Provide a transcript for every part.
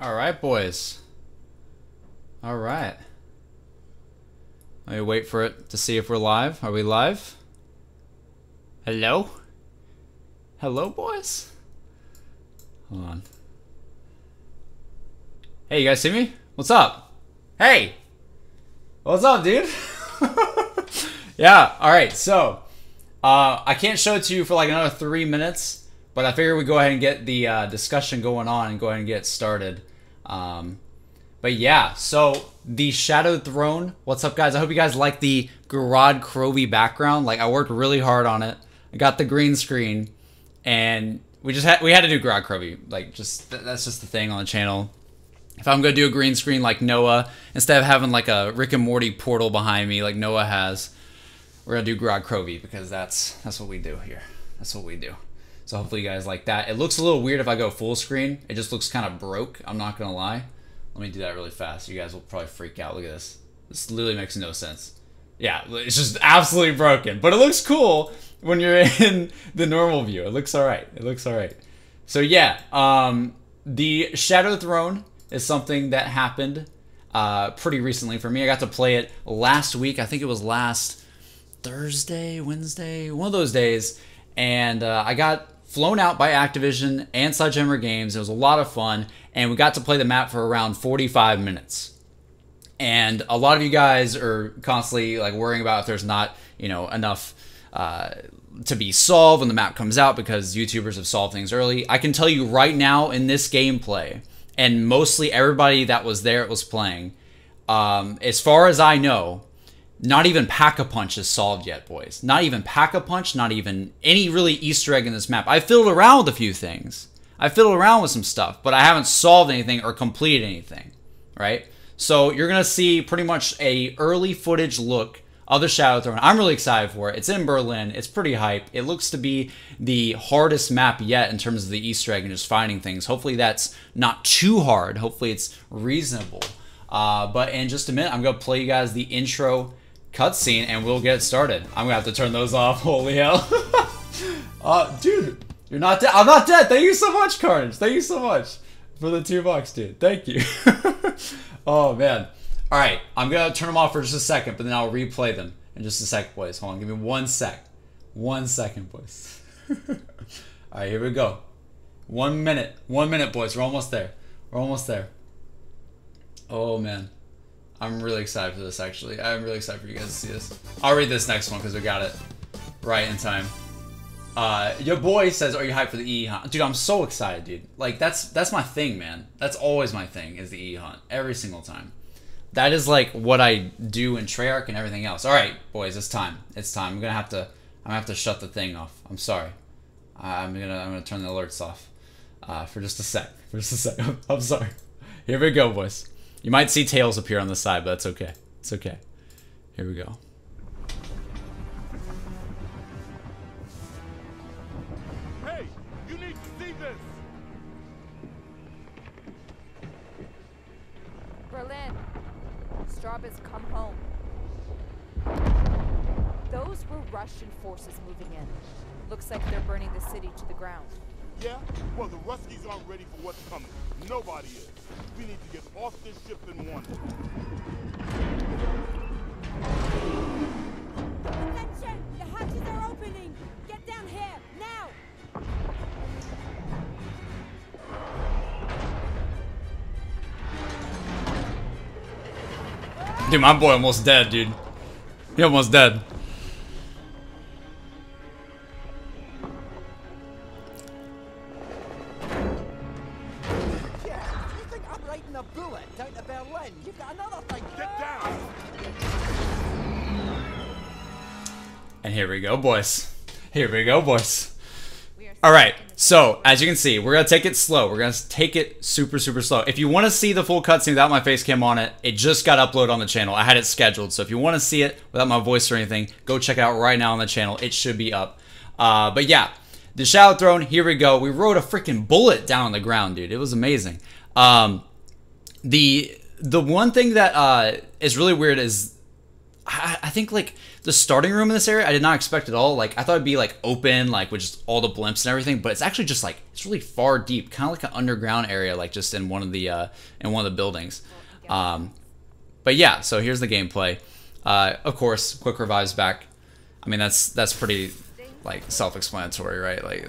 All right, boys. All right. Let me wait for it to see if we're live. Are we live? Hello? Hello, boys? Hold on. Hey, you guys see me? What's up? Hey! What's up, dude? Yeah, alright, so I can't show it to you for like another 3 minutes, but I figured we'd go ahead and get the discussion going on and go ahead and get started. But yeah, so the Shadowed Throne. What's up, guys? I hope you guys like the GOROD Crovey background. Like, I worked really hard on it. I got the green screen, and we had to do GOROD Crovey. Like, that's just the thing on the channel. If I'm gonna do a green screen like Noah, instead of having like a Rick and Morty portal behind me like Noah has, we're gonna do GOROD Crovey because that's what we do here. That's what we do. So hopefully you guys like that. It looks a little weird if I go full screen. It just looks kind of broke. I'm not gonna lie. Let me do that really fast. You guys will probably freak out. Look at this. This literally makes no sense. Yeah, it's just absolutely broken. But it looks cool when you're in the normal view. It looks alright. It looks alright. So yeah, the Shadowed Throne is something that happened pretty recently for me. I got to play it last week. I think it was last Thursday, Wednesday, one of those days. And I got flown out by Activision and Sledgehammer Games. It was a lot of fun. And we got to play the map for around 45 minutes. And a lot of you guys are constantly like worrying about if there's not, you know, enough to be solved when the map comes out because YouTubers have solved things early. I can tell you right now in this gameplay, and mostly everybody that was there was playing, as far as I know, not even Pack-a-Punch is solved yet, boys. Not even Pack-a-Punch, not even any really Easter egg in this map. I fiddled around with a few things. I fiddled around with some stuff, but I haven't solved anything or completed anything, right? So you're going to see pretty much a early footage look of the Shadowed Throne. I'm really excited for it. It's in Berlin. It's pretty hype. It looks to be the hardest map yet in terms of the Easter egg and just finding things. Hopefully that's not too hard. Hopefully it's reasonable. But in just a minute, I'm going to play you guys the intro cutscene and we'll get started. I'm going to have to turn those off. Holy hell. Dude. You're not dead. I'm not dead. Thank you so much, Carnage. Thank you so much for the $2, dude. Thank you. Oh, man. All right. I'm going to turn them off for just a second, but then I'll replay them in just a second, boys. Hold on. Give me 1 sec. 1 second, boys. All right. Here we go. 1 minute. 1 minute, boys. We're almost there. We're almost there. Oh, man. I'm really excited for this, actually. I'm really excited for you guys to see this. I'll read this next one because we got it right in time. Your boy says, are you hyped for the EE hunt? Dude, I'm so excited, dude. Like, that's my thing, man. That's always my thing, is the EE hunt. Every single time. That is, like, what I do in Treyarch and everything else. Alright, boys, it's time. It's time. I'm gonna have to shut the thing off. I'm sorry. I'm gonna turn the alerts off. For just a sec. For just a sec. I'm sorry. Here we go, boys. You might see tails appear on the side, but that's okay. It's okay. Here we go. Berlin. Straub has come home. Those were Russian forces moving in. Looks like they're burning the city to the ground. Yeah? Well, the Ruskies aren't ready for what's coming. Nobody is. We need to get off this ship and one. Attention! The hatches are opening! Get down here, now! Dude, my boy almost dead, dude. He almost dead. Yeah, you think I'm riding a bullet down to Berlin? You've got another thing. Get down! And here we go, boys. Here we go, boys. Alright, so, as you can see, we're going to take it slow. We're going to take it super, super slow. If you want to see the full cutscene without my face cam on it, it just got uploaded on the channel. I had it scheduled, so if you want to see it without my voice or anything, go check it out right now on the channel. It should be up. But yeah, the Shadowed Throne, here we go. We rode a freaking bullet down on the ground, dude. It was amazing. The one thing that is really weird is I think, like, The starting room in this area, I did not expect at all. Like, I thought it'd be like open, like with just all the blimps and everything, but it's actually just like, it's really far deep, kind of like an underground area, like just in one of the buildings. But yeah, so here's the gameplay. Of course, quick revives back. I mean, that's pretty like self-explanatory, right? Like,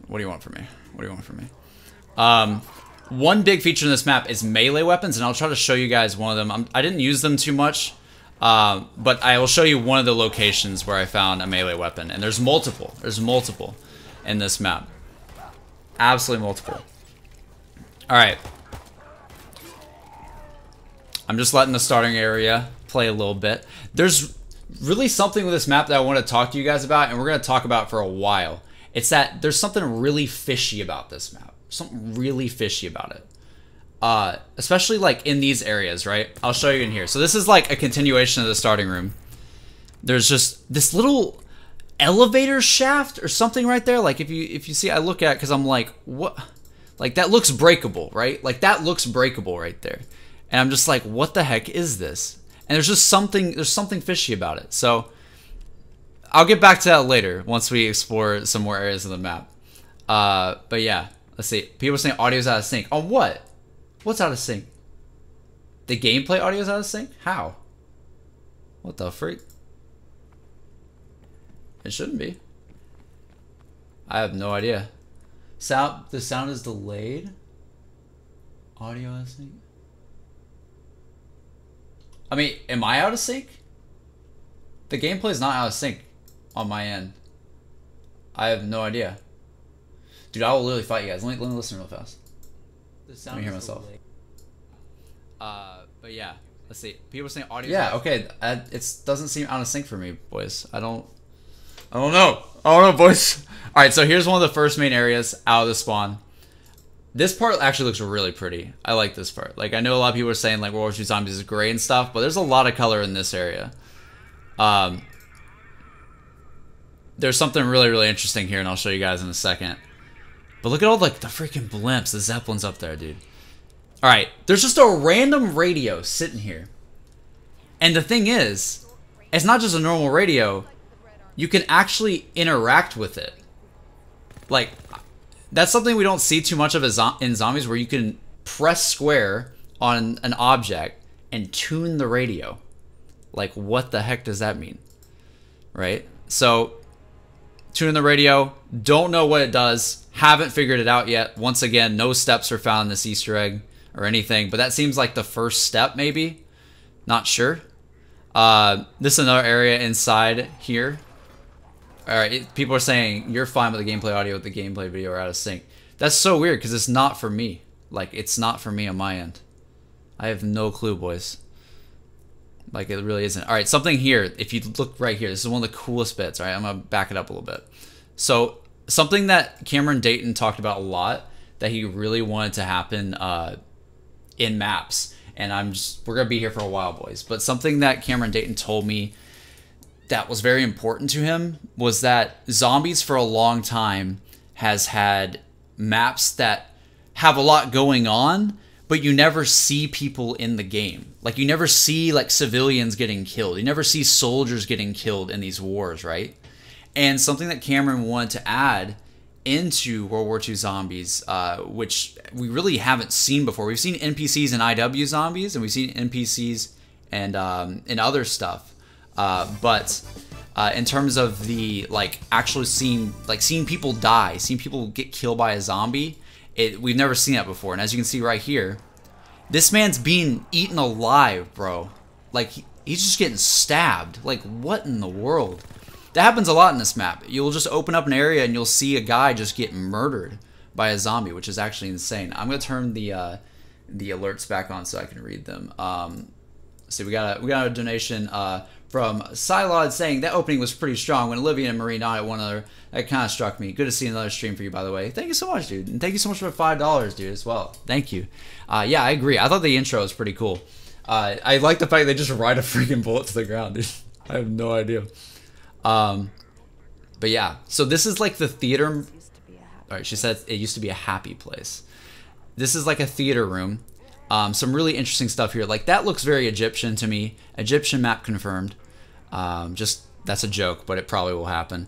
what do you want from me? What do you want from me? One big feature in this map is melee weapons, and I'll try to show you guys one of them. I didn't use them too much. But I will show you one of the locations where I found a melee weapon. And there's multiple. There's multiple in this map. Absolutely multiple. Alright. I'm just letting the starting area play a little bit. There's really something with this map that I want to talk to you guys about, and we're going to talk about for a while. It's that there's something really fishy about this map. Something really fishy about it. Especially like in these areas, right? I'll show you in here. So this is like a continuation of the starting room. There's just this little elevator shaft or something right there. Like if you see, I look at it because I'm like, what? Like that looks breakable, right? Like that looks breakable right there. And I'm just like, what the heck is this? And there's something fishy about it. So I'll get back to that later once we explore some more areas of the map. But yeah, let's see. People are saying audio's out of sync. On what? What's out of sync? The gameplay audio is out of sync? How? What the freak? It shouldn't be. I have no idea. The sound is delayed. Audio out of sync. I mean, am I out of sync? The gameplay is not out of sync on my end. I have no idea. Dude, I will literally fight you guys. Let me listen real fast. Let me hear myself. But yeah, let's see. People are saying audio. Yeah, okay. It doesn't seem out of sync for me, boys. I don't know. Boys. All right, so here's one of the first main areas out of the spawn. This part actually looks really pretty. I like this part. Like, I know a lot of people are saying like World War II Zombies is gray and stuff, but there's a lot of color in this area. There's something really, really interesting here, and I'll show you guys in a second. But look at all like the freaking blimps, the Zeppelins up there, dude. All right, there's just a random radio sitting here. And the thing is, it's not just a normal radio. You can actually interact with it. Like, that's something we don't see too much of in zombies, where you can press square on an object and tune the radio. Like, what the heck does that mean? Right? So, tuning the radio, don't know what it does, haven't figured it out yet. Once again, no steps are found in this Easter egg or anything, but that seems like the first step, maybe. Not sure. This is another area inside here. Alright, people are saying you're fine with the gameplay audio, with the gameplay video are out of sync. That's so weird because it's not for me. Like, it's not for me on my end. I have no clue, boys. Like, it really isn't. Alright, something here. If you look right here, this is one of the coolest bits. Alright, I'm going to back it up a little bit. So, something that Cameron Dayton talked about a lot that he really wanted to happen in maps. And we're going to be here for a while, boys. But something that Cameron Dayton told me that was very important to him was that Zombies for a long time has had maps that have a lot going on, but you never see people in the game. Like, you never see like civilians getting killed. You never see soldiers getting killed in these wars, right? And something that Cameron wanted to add into World War II Zombies, which we really haven't seen before. We've seen NPCs in IW Zombies, and we've seen NPCs and in other stuff. But in terms of the like actually seeing people die, seeing people get killed by a zombie, we've never seen that before. And as you can see right here, this man's being eaten alive, bro. Like, he's just getting stabbed. Like, what in the world? That happens a lot in this map. You'll just open up an area and you'll see a guy just get murdered by a zombie, which is actually insane. I'm gonna turn the alerts back on so I can read them. So we got a donation from Silod saying that opening was pretty strong when Olivia and Marie nodded at one another. That kind of struck me. Good to see another stream for you, by the way. Thank you so much, dude. And thank you so much for the $5, dude, as well. Thank you. Yeah, I agree. I thought the intro was pretty cool. I like the fact they just ride a freaking bullet to the ground, dude. I have no idea. But yeah, so this is like the theater. Alright, she said it used to be a happy place. This is like a theater room. Some really interesting stuff here. Like, that looks very Egyptian to me. Egyptian map confirmed. Just That's a joke, but it probably will happen.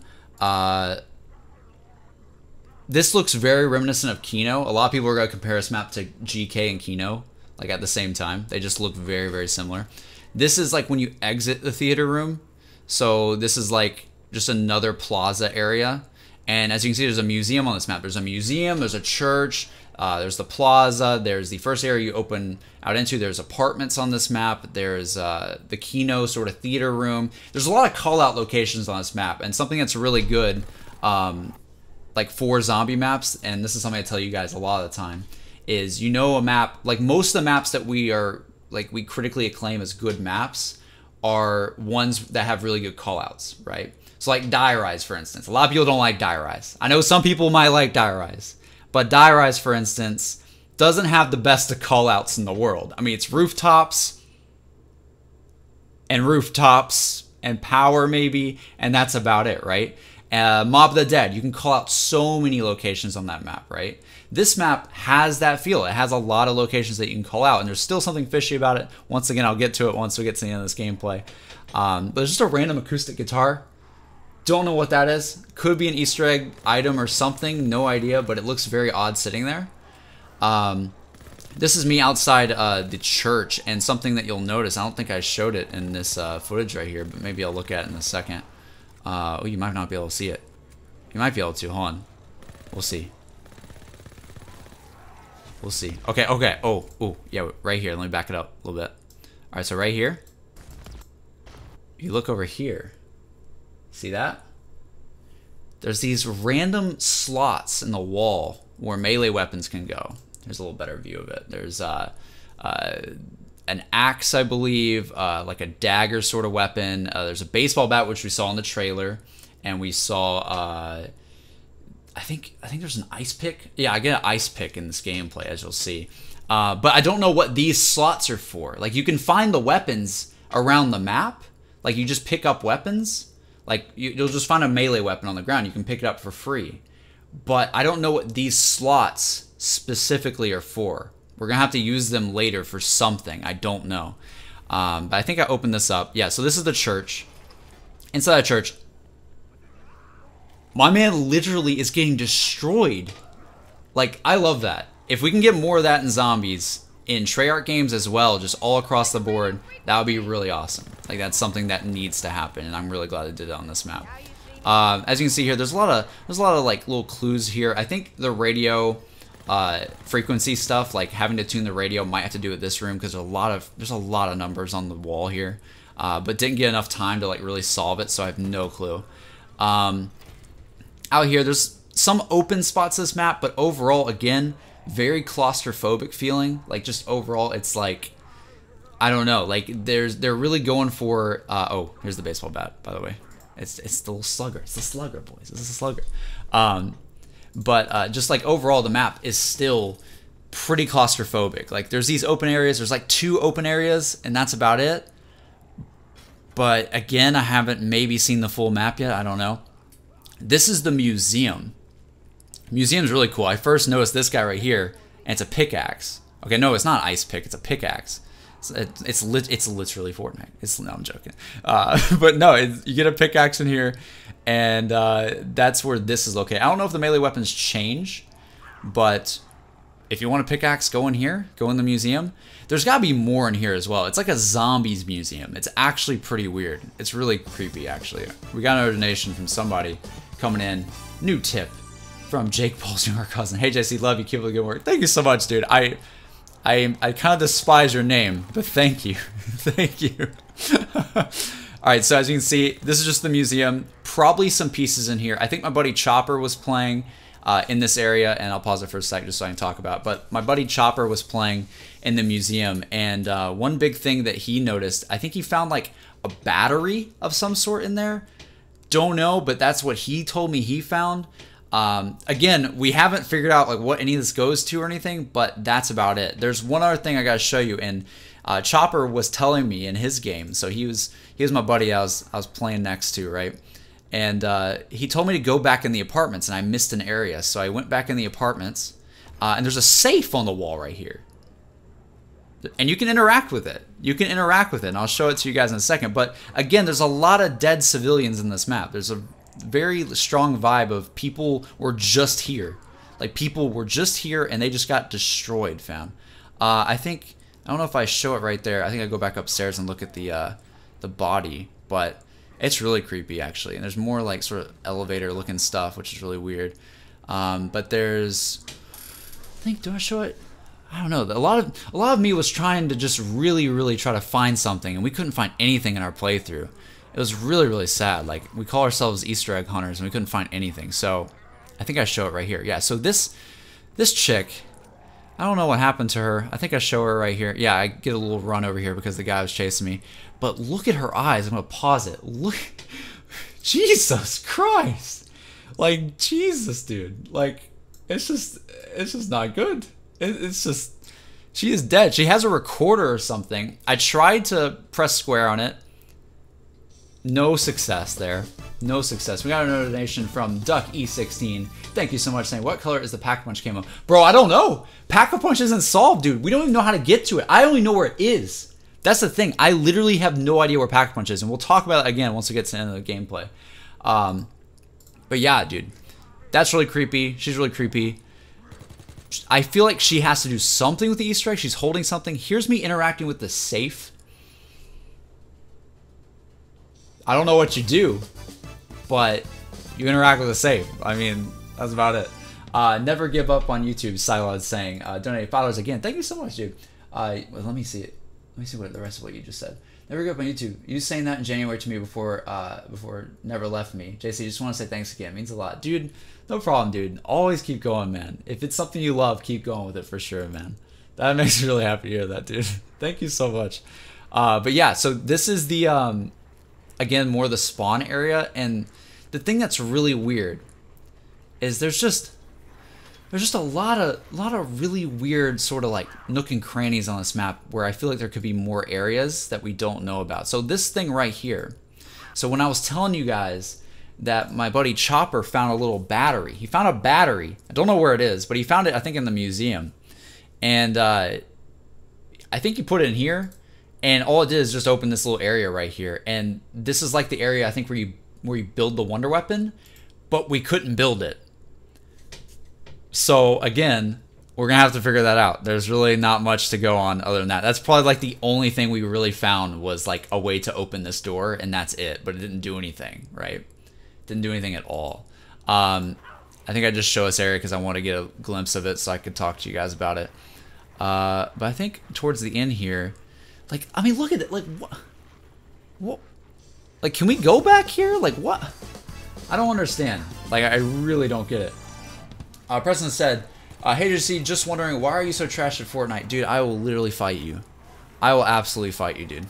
This looks very reminiscent of Kino. A lot of people are going to compare this map to GK and Kino, like at the same time. They just look very, very similar. This is like when you exit the theater room. So this is like just another plaza area. And as you can see, there's a museum on this map. There's a museum, there's a church, there's the plaza, there's the first area you open out into. There's apartments on this map. There's the Kino sort of theater room. There's a lot of call-out locations on this map. And something that's really good, like for zombie maps, and this is something I tell you guys a lot of the time, is, you know, a map, like most of the maps that we critically acclaim as good maps are ones that have really good callouts, right? So like Die Rise, for instance. A lot of people don't like Die Rise. I know some people might like Die Rise, but Die Rise, for instance, doesn't have the best of callouts in the world. I mean, it's rooftops and power maybe, and that's about it, right? Mob of the Dead, you can call out so many locations on that map, right? This map has that feel. It has a lot of locations that you can call out, and there's still something fishy about it. Once again, I'll get to it once we get to the end of this gameplay. But there's just a random acoustic guitar. Don't know what that is. Could be an Easter egg item or something. No idea, but it looks very odd sitting there. This is me outside the church, and something that you'll notice, I don't think I showed it in this footage right here, but maybe I'll look at it in a second. Oh, you might not be able to see it. You might be able to. Hold on. We'll see. We'll see. Okay, okay. Oh, yeah, right here. Let me back it up a little bit. All right, so right here. You look over here. See that? There's these random slots in the wall where melee weapons can go. There's a little better view of it. There's an axe, I believe, like a dagger sort of weapon. There's a baseball bat, which we saw in the trailer, and we saw. I think there's an ice pick. Yeah, I get an ice pick in this gameplay, as you'll see. But I don't know what these slots are for. Like, you can find the weapons around the map. Like, you just pick up weapons. Like, you'll just find a melee weapon on the ground. You can pick it up for free. But I don't know what these slots specifically are for. We're going to have to use them later for something. I don't know. But I think I opened this up. Yeah, so this is the church. Inside the church, my man literally is getting destroyed. Like, I love that. If we can get more of that in zombies, in Treyarch games as well, just all across the board, that would be really awesome. Like, that's something that needs to happen, and I'm really glad they did it on this map. As you can see here, there's a lot of like little clues here. I think the radio frequency stuff, like having to tune the radio, might have to do with this room, because there's a lot of numbers on the wall here, but didn't get enough time to like really solve it, so I have no clue. Out here, there's some open spots this map, but overall, again, very claustrophobic feeling. Like, just overall, it's like, I don't know, like they're really going for. Oh, here's the baseball bat, by the way. It's the little slugger. It's the slugger, boys. It's the slugger. But just like overall, the map is still pretty claustrophobic. Like, there's these open areas. There's like 2 open areas, and that's about it. But again, I haven't maybe seen the full map yet. I don't know. This is the museum. Museum's really cool. I first noticed this guy right here, and it's a pickaxe. Okay, no, it's not ice pick. It's a pickaxe. It's literally Fortnite. No, I'm joking. But no, you get a pickaxe in here, and that's where this is located. I don't know if the melee weapons change, but if you want a pickaxe, go in here. Go in the museum. There's got to be more in here as well. It's like a zombies museum. It's actually pretty weird. It's really creepy, actually. We got another donation from somebody coming in. New tip from Jake Paul's younger cousin. Hey, JC, love you. Keep up the good work. Thank you so much, dude. I kind of despise your name, but thank you. Thank you. Alright, so as you can see, this is just the museum. Probably some pieces in here. I think my buddy Chopper was playing in this area, and I'll pause it for a sec just so I can talk about it. But my buddy Chopper was playing in the museum, and one big thing that he noticed, I think he found like a battery of some sort in there. Don't know, but that's what he told me he found. Again, we haven't figured out like what any of this goes to or anything, but that's about it. There's one other thing I gotta show you, and Chopper was telling me in his game. So he was my buddy I was playing next to, right? And he told me to go back in the apartments, and I missed an area, so I went back in the apartments, and there's a safe on the wall right here. And you can interact with it. You can interact with it, and I'll show it to you guys in a second. But again, there's a lot of dead civilians in this map. There's a very strong vibe of people were just here. Like, people were just here, and they just got destroyed, fam. I don't know if I show it right there. I think I go back upstairs and look at the body. But it's really creepy, actually. And there's more, like, sort of elevator-looking stuff, which is really weird. But there's... do I show it? I don't know. A lot of me was trying to just really try to find something, and we couldn't find anything in our playthrough. It was really sad. Like, we call ourselves Easter egg hunters, and we couldn't find anything. So I think I show it right here. Yeah. So this chick, I don't know what happened to her. I think I show her right here. Yeah, I get a little run over here because the guy was chasing me. But look at her eyes. I'm gonna pause it. Look, Jesus Christ! Like, Jesus, dude. Like, it's just not good. It's just, she is dead. She has a recorder or something. I tried to press square on it. No success there. No success. We got another donation from DuckE16. Thank you so much, saying, what color is the Pack-a-Punch camo? Bro, I don't know. Pack-a-Punch isn't solved, dude. We don't even know how to get to it. I only know where it is. That's the thing. I literally have no idea where Pack-a-Punch is, and we'll talk about it again once we get to the end of the gameplay. But yeah, dude. That's really creepy. She's really creepy. I feel like she has to do something with the Easter egg. She's holding something. Here's me interacting with the safe. I don't know what you do, but you interact with the safe. I mean, that's about it. Never give up on YouTube, Silod's saying. Donate $5 again. Thank you so much, dude. Well, let me see it. Let me see what the rest of what you just said. Never give up on YouTube. You saying that in January to me before never left me. JC, just want to say thanks again. It means a lot. Dude, no problem, dude. Always keep going, man. If it's something you love, keep going with it for sure, man. That makes me really happy to hear that, dude. Thank you so much. But yeah, so this is the, again, more the spawn area. And the thing that's really weird is there's just a lot of really weird sort of like nook and crannies on this map where I feel like there could be more areas that we don't know about. So this thing right here. So when I was telling you guys that my buddy Chopper found a little battery. He found a battery. I don't know where it is, but he found it, I think, in the museum. And I think he put it in here. And all it did is just open this little area right here. And this is like the area, I think, where you build the wonder weapon. But we couldn't build it. So again, we're gonna have to figure that out. There's really not much to go on other than that. That's probably like the only thing we really found was like a way to open this door, and that's it. But it didn't do anything, right? Didn't do anything at all. I think I just show this area because I want to get a glimpse of it so I could talk to you guys about it. But I think towards the end here, like, I mean, look at it. Like, what? Like, can we go back here? Like, what? I don't understand. Like, I really don't get it. Preston said, hey JC, just wondering, why are you so trash at Fortnite? Dude, I will literally fight you. I will absolutely fight you, dude.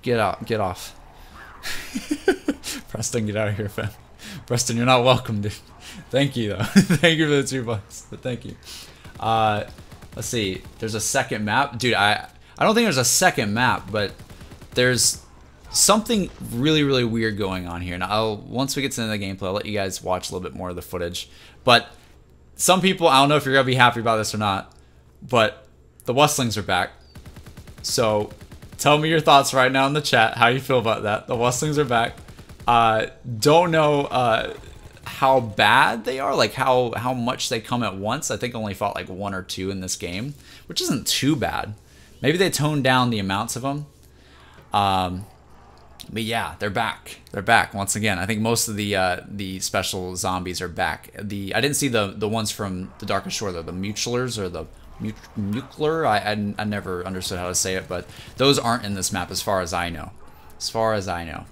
Get out. Get off. Preston, get out of here, fam. Preston, you're not welcome, dude. Thank you, though. Thank you for the $2, but thank you. Let's see. There's a second map. Dude, I don't think there's a second map, but there's something really weird going on here. Now, once we get to the end of the gameplay, I'll let you guys watch a little bit more of the footage. But some people, I don't know if you're going to be happy about this or not, but the Westlings are back. So tell me your thoughts right now in the chat, how you feel about that. The Westlings are back. Don't know how bad they are, like how much they come at once. I think I only fought like 1 or 2 in this game, which isn't too bad. Maybe they toned down the amounts of them. But yeah, they're back. They're back once again. I think most of the special zombies are back. I didn't see the ones from the Darkest Shore, though. The Mutilars or the Mucler. I never understood how to say it, but those aren't in this map as far as I know. As far as I know.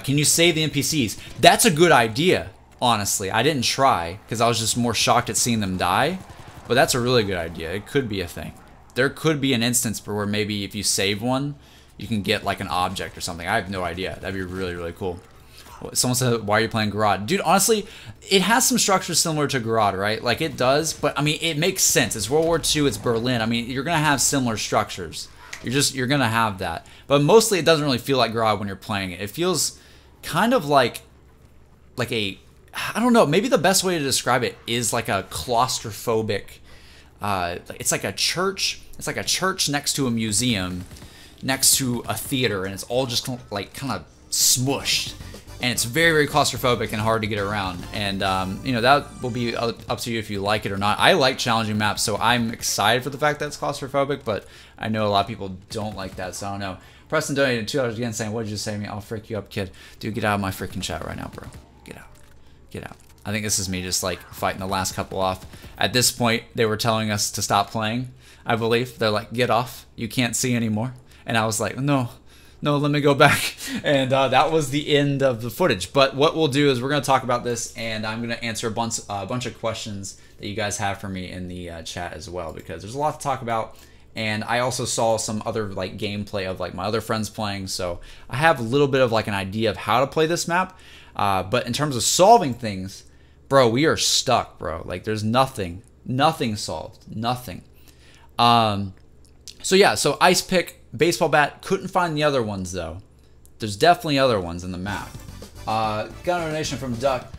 Can you save the NPCs? That's a good idea, honestly. I didn't try because I was just more shocked at seeing them die. But that's a really good idea. It could be a thing. There could be an instance where maybe if you save one, you can get like an object or something. I have no idea. That'd be really cool. Someone said, why are you playing GOROD? Dude, honestly, it has some structures similar to GOROD, right? Like it does, but I mean, it makes sense. It's World War II, it's Berlin. I mean, you're going to have similar structures. You're going to have that. But mostly it doesn't really feel like GOROD when you're playing it. It feels kind of like a, I don't know, maybe the best way to describe it is like a claustrophobic, it's like a church. it's like a church next to a museum, next to a theater, and it's all just like kind of smushed. And it's very, very claustrophobic and hard to get around. And, you know, that will be up to you if you like it or not. I like challenging maps, so I'm excited for the fact that it's claustrophobic, but I know a lot of people don't like that, so I don't know. Preston donated $2 again saying, what did you say to me? I'll frick you up, kid. Dude, get out of my freaking chat right now, bro. Get out. Get out. I think this is me just, like, fighting the last couple off. At this point, they were telling us to stop playing, I believe. They're like, get off. You can't see anymore. And I was like, no, let me go back. And that was the end of the footage. But what we'll do is we're going to talk about this, and I'm going to answer a bunch of questions that you guys have for me in the chat as well, because there's a lot to talk about. And I also saw some other like gameplay of like my other friends playing, so I have a little bit of like an idea of how to play this map. But in terms of solving things, bro, we are stuck, bro. Like there's nothing solved, nothing. So yeah, so ice pick, baseball bat. Couldn't find the other ones though. There's definitely other ones in the map. Got a donation from Duck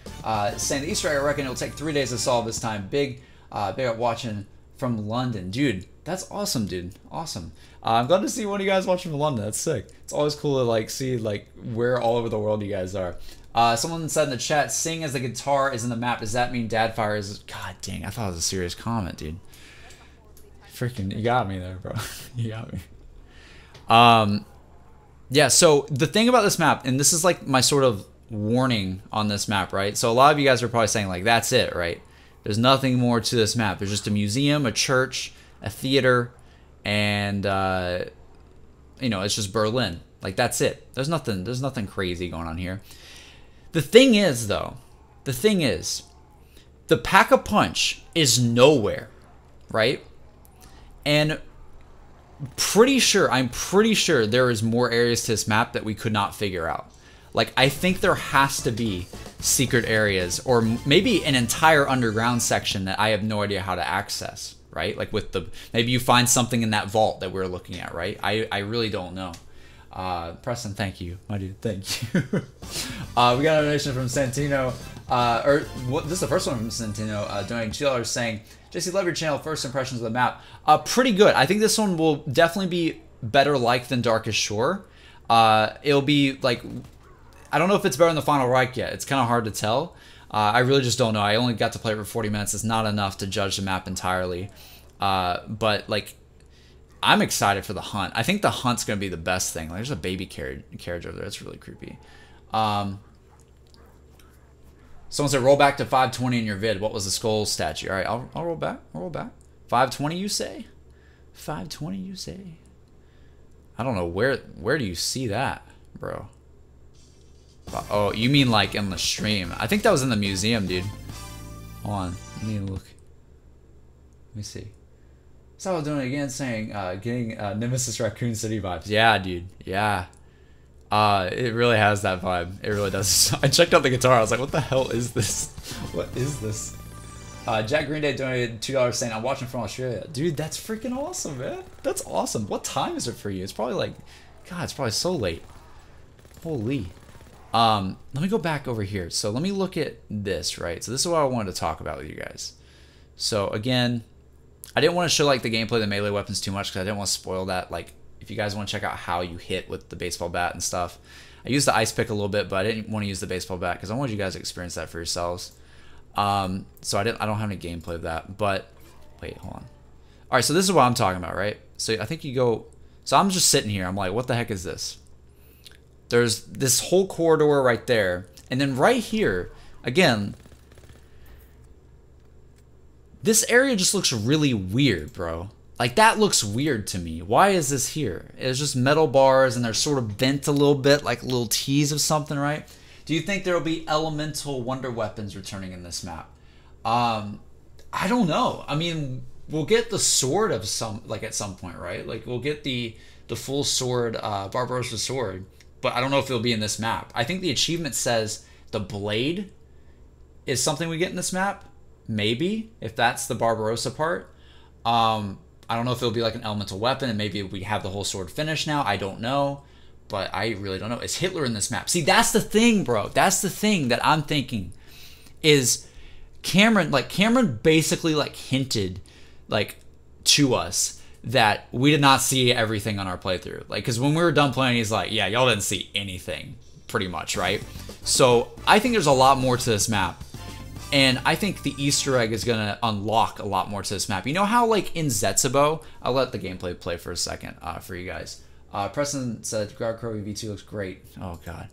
saying the Easter egg, I reckon it'll take 3 days to solve this time. Big up watching from London, dude. That's awesome, dude. Awesome. I'm glad to see one of you guys watching from London. That's sick. It's always cool to like see like where all over the world you guys are. Someone said in the chat, "Sing as the guitar is in the map. Does that mean Dad Fire is?" God dang, I thought it was a serious comment, dude. Freaking, you got me there, bro. You got me. Yeah. So the thing about this map, and this is like my sort of warning on this map, right? So a lot of you guys are probably saying like, "That's it, right? There's nothing more to this map. There's just a museum, a church, a theater, and you know, it's just Berlin. Like that's it. There's nothing crazy going on here." The thing is though, the Pack-a-Punch is nowhere, right? And I'm pretty sure there is more areas to this map that we could not figure out. Like I think there has to be secret areas, or maybe an entire underground section that I have no idea how to access. Right? Like with the, maybe you find something in that vault that we're looking at, right? I really don't know. Preston, thank you, my dude, thank you. We got a donation from Santino, this is the first one from Santino, donating $2 saying, "Jesse, love your channel, first impressions of the map." Pretty good. I think this one will definitely be better liked than Darkest Shore. It'll be like, I don't know if it's better than the Final Reich yet. It's kind of hard to tell. I really just don't know. I only got to play it for 40 minutes. It's not enough to judge the map entirely. But, like, I'm excited for the hunt. I think the hunt's going to be the best thing. Like, there's a baby carriage over there. It's really creepy. Someone said, roll back to 520 in your vid. What was the skull statue? All right, I'll roll back. I'll roll back. 520, you say? 520, you say? I don't know. Where do you see that, bro? Oh, you mean like in the stream? I think that was in the museum, dude. Hold on, let me look. Let me see. So I was doing it again, saying getting Nemesis Raccoon City vibes. Yeah, dude. Yeah. It really has that vibe. It really does. I checked out the guitar. I was like, what the hell is this? What is this? Jack Green Day donated $2 saying, "I'm watching from Australia." Dude, that's freaking awesome, man. That's awesome. What time is it for you? It's probably like, God, it's probably so late. Holy. Let me go back over here. So let me look at this, right? So this is what I wanted to talk about with you guys. So again, I didn't want to show like the gameplay of the melee weapons too much because I didn't want to spoil that. Like if you guys want to check out how you hit with the baseball bat and stuff. I used the ice pick a little bit, but I didn't want to use the baseball bat because I wanted you guys to experience that for yourselves. So I don't have any gameplay of that, but wait, hold on. All right, so this is what I'm talking about, right? So I think you go, so I'm just sitting here. I'm like, what the heck is this? There's this whole corridor right there. And then right here, again, this area just looks really weird, bro. Like, that looks weird to me. Why is this here? It's just metal bars, and they're sort of bent a little bit, like a little tease of something, right? Do you think there will be elemental wonder weapons returning in this map? I don't know. I mean, we'll get the sword of some, like, at some point, right? Like, we'll get the full sword, Barbarossa sword. But I don't know if it'll be in this map. I think the achievement says the blade is something we get in this map. Maybe, if that's the Barbarossa part. I don't know if it'll be like an elemental weapon, and maybe we have the whole sword finished now. I don't know. But I really don't know. Is Hitler in this map? See, that's the thing, bro. That's the thing that I'm thinking. Is Cameron basically like hinted like to us that we did not see everything on our playthrough. Like, because when we were done playing, he's like, yeah, y'all didn't see anything, pretty much, right? So I think there's a lot more to this map. And I think the Easter egg is going to unlock a lot more to this map. You know how, like, in Zetsubo, I'll let the gameplay play for a second for you guys. Preston said, GOROD V2 looks great. Oh, God.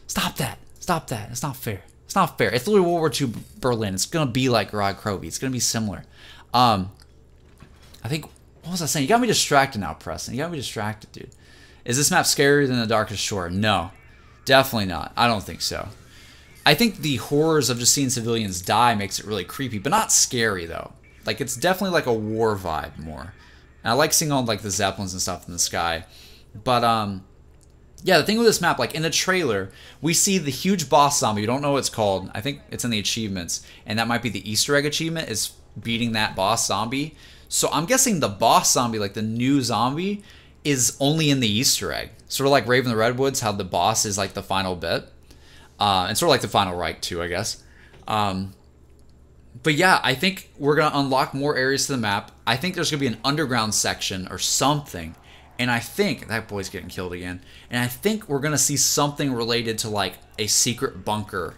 Stop that. Stop that. It's not fair. It's not fair. It's literally World War II Berlin. It's going to be like GOROD Krovi. It's going to be similar. I think, what was I saying? You got me distracted now, Preston. You got me distracted, dude. Is this map scarier than the Darkest Shore? No. Definitely not. I don't think so. I think the horrors of just seeing civilians die makes it really creepy, but not scary, though. Like, it's definitely like a war vibe more. And I like seeing all, like, the Zeppelins and stuff in the sky. But, yeah, the thing with this map, like, in the trailer, we see the huge boss zombie. We don't know what it's called. I think it's in the achievements. And that might be the Easter egg achievement, is beating that boss zombie. So I'm guessing the boss zombie, like the new zombie, is only in the Easter egg. Sort of like Raven the Redwoods, how the boss is, like, the final bit. And sort of like the final right, too, I guess. But yeah, I think we're going to unlock more areas to the map. I think there's going to be an underground section or something. And I think, that boy's getting killed again. And I think we're going to see something related to, like, a secret bunker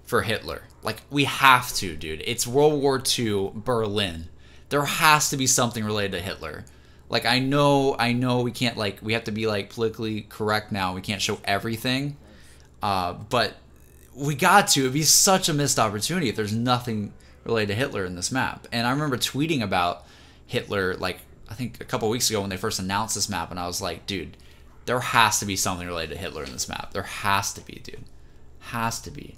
for Hitler. Like, we have to, dude. It's World War II Berlin. There has to be something related to Hitler. Like, I know we can't, like, we have to be, like, politically correct now. We can't show everything. But we got to. It'd be such a missed opportunity if there's nothing related to Hitler in this map. And I remember tweeting about Hitler, like, I think a couple weeks ago when they first announced this map, and I was like, dude, there has to be something related to Hitler in this map. There has to be, dude. Has to be.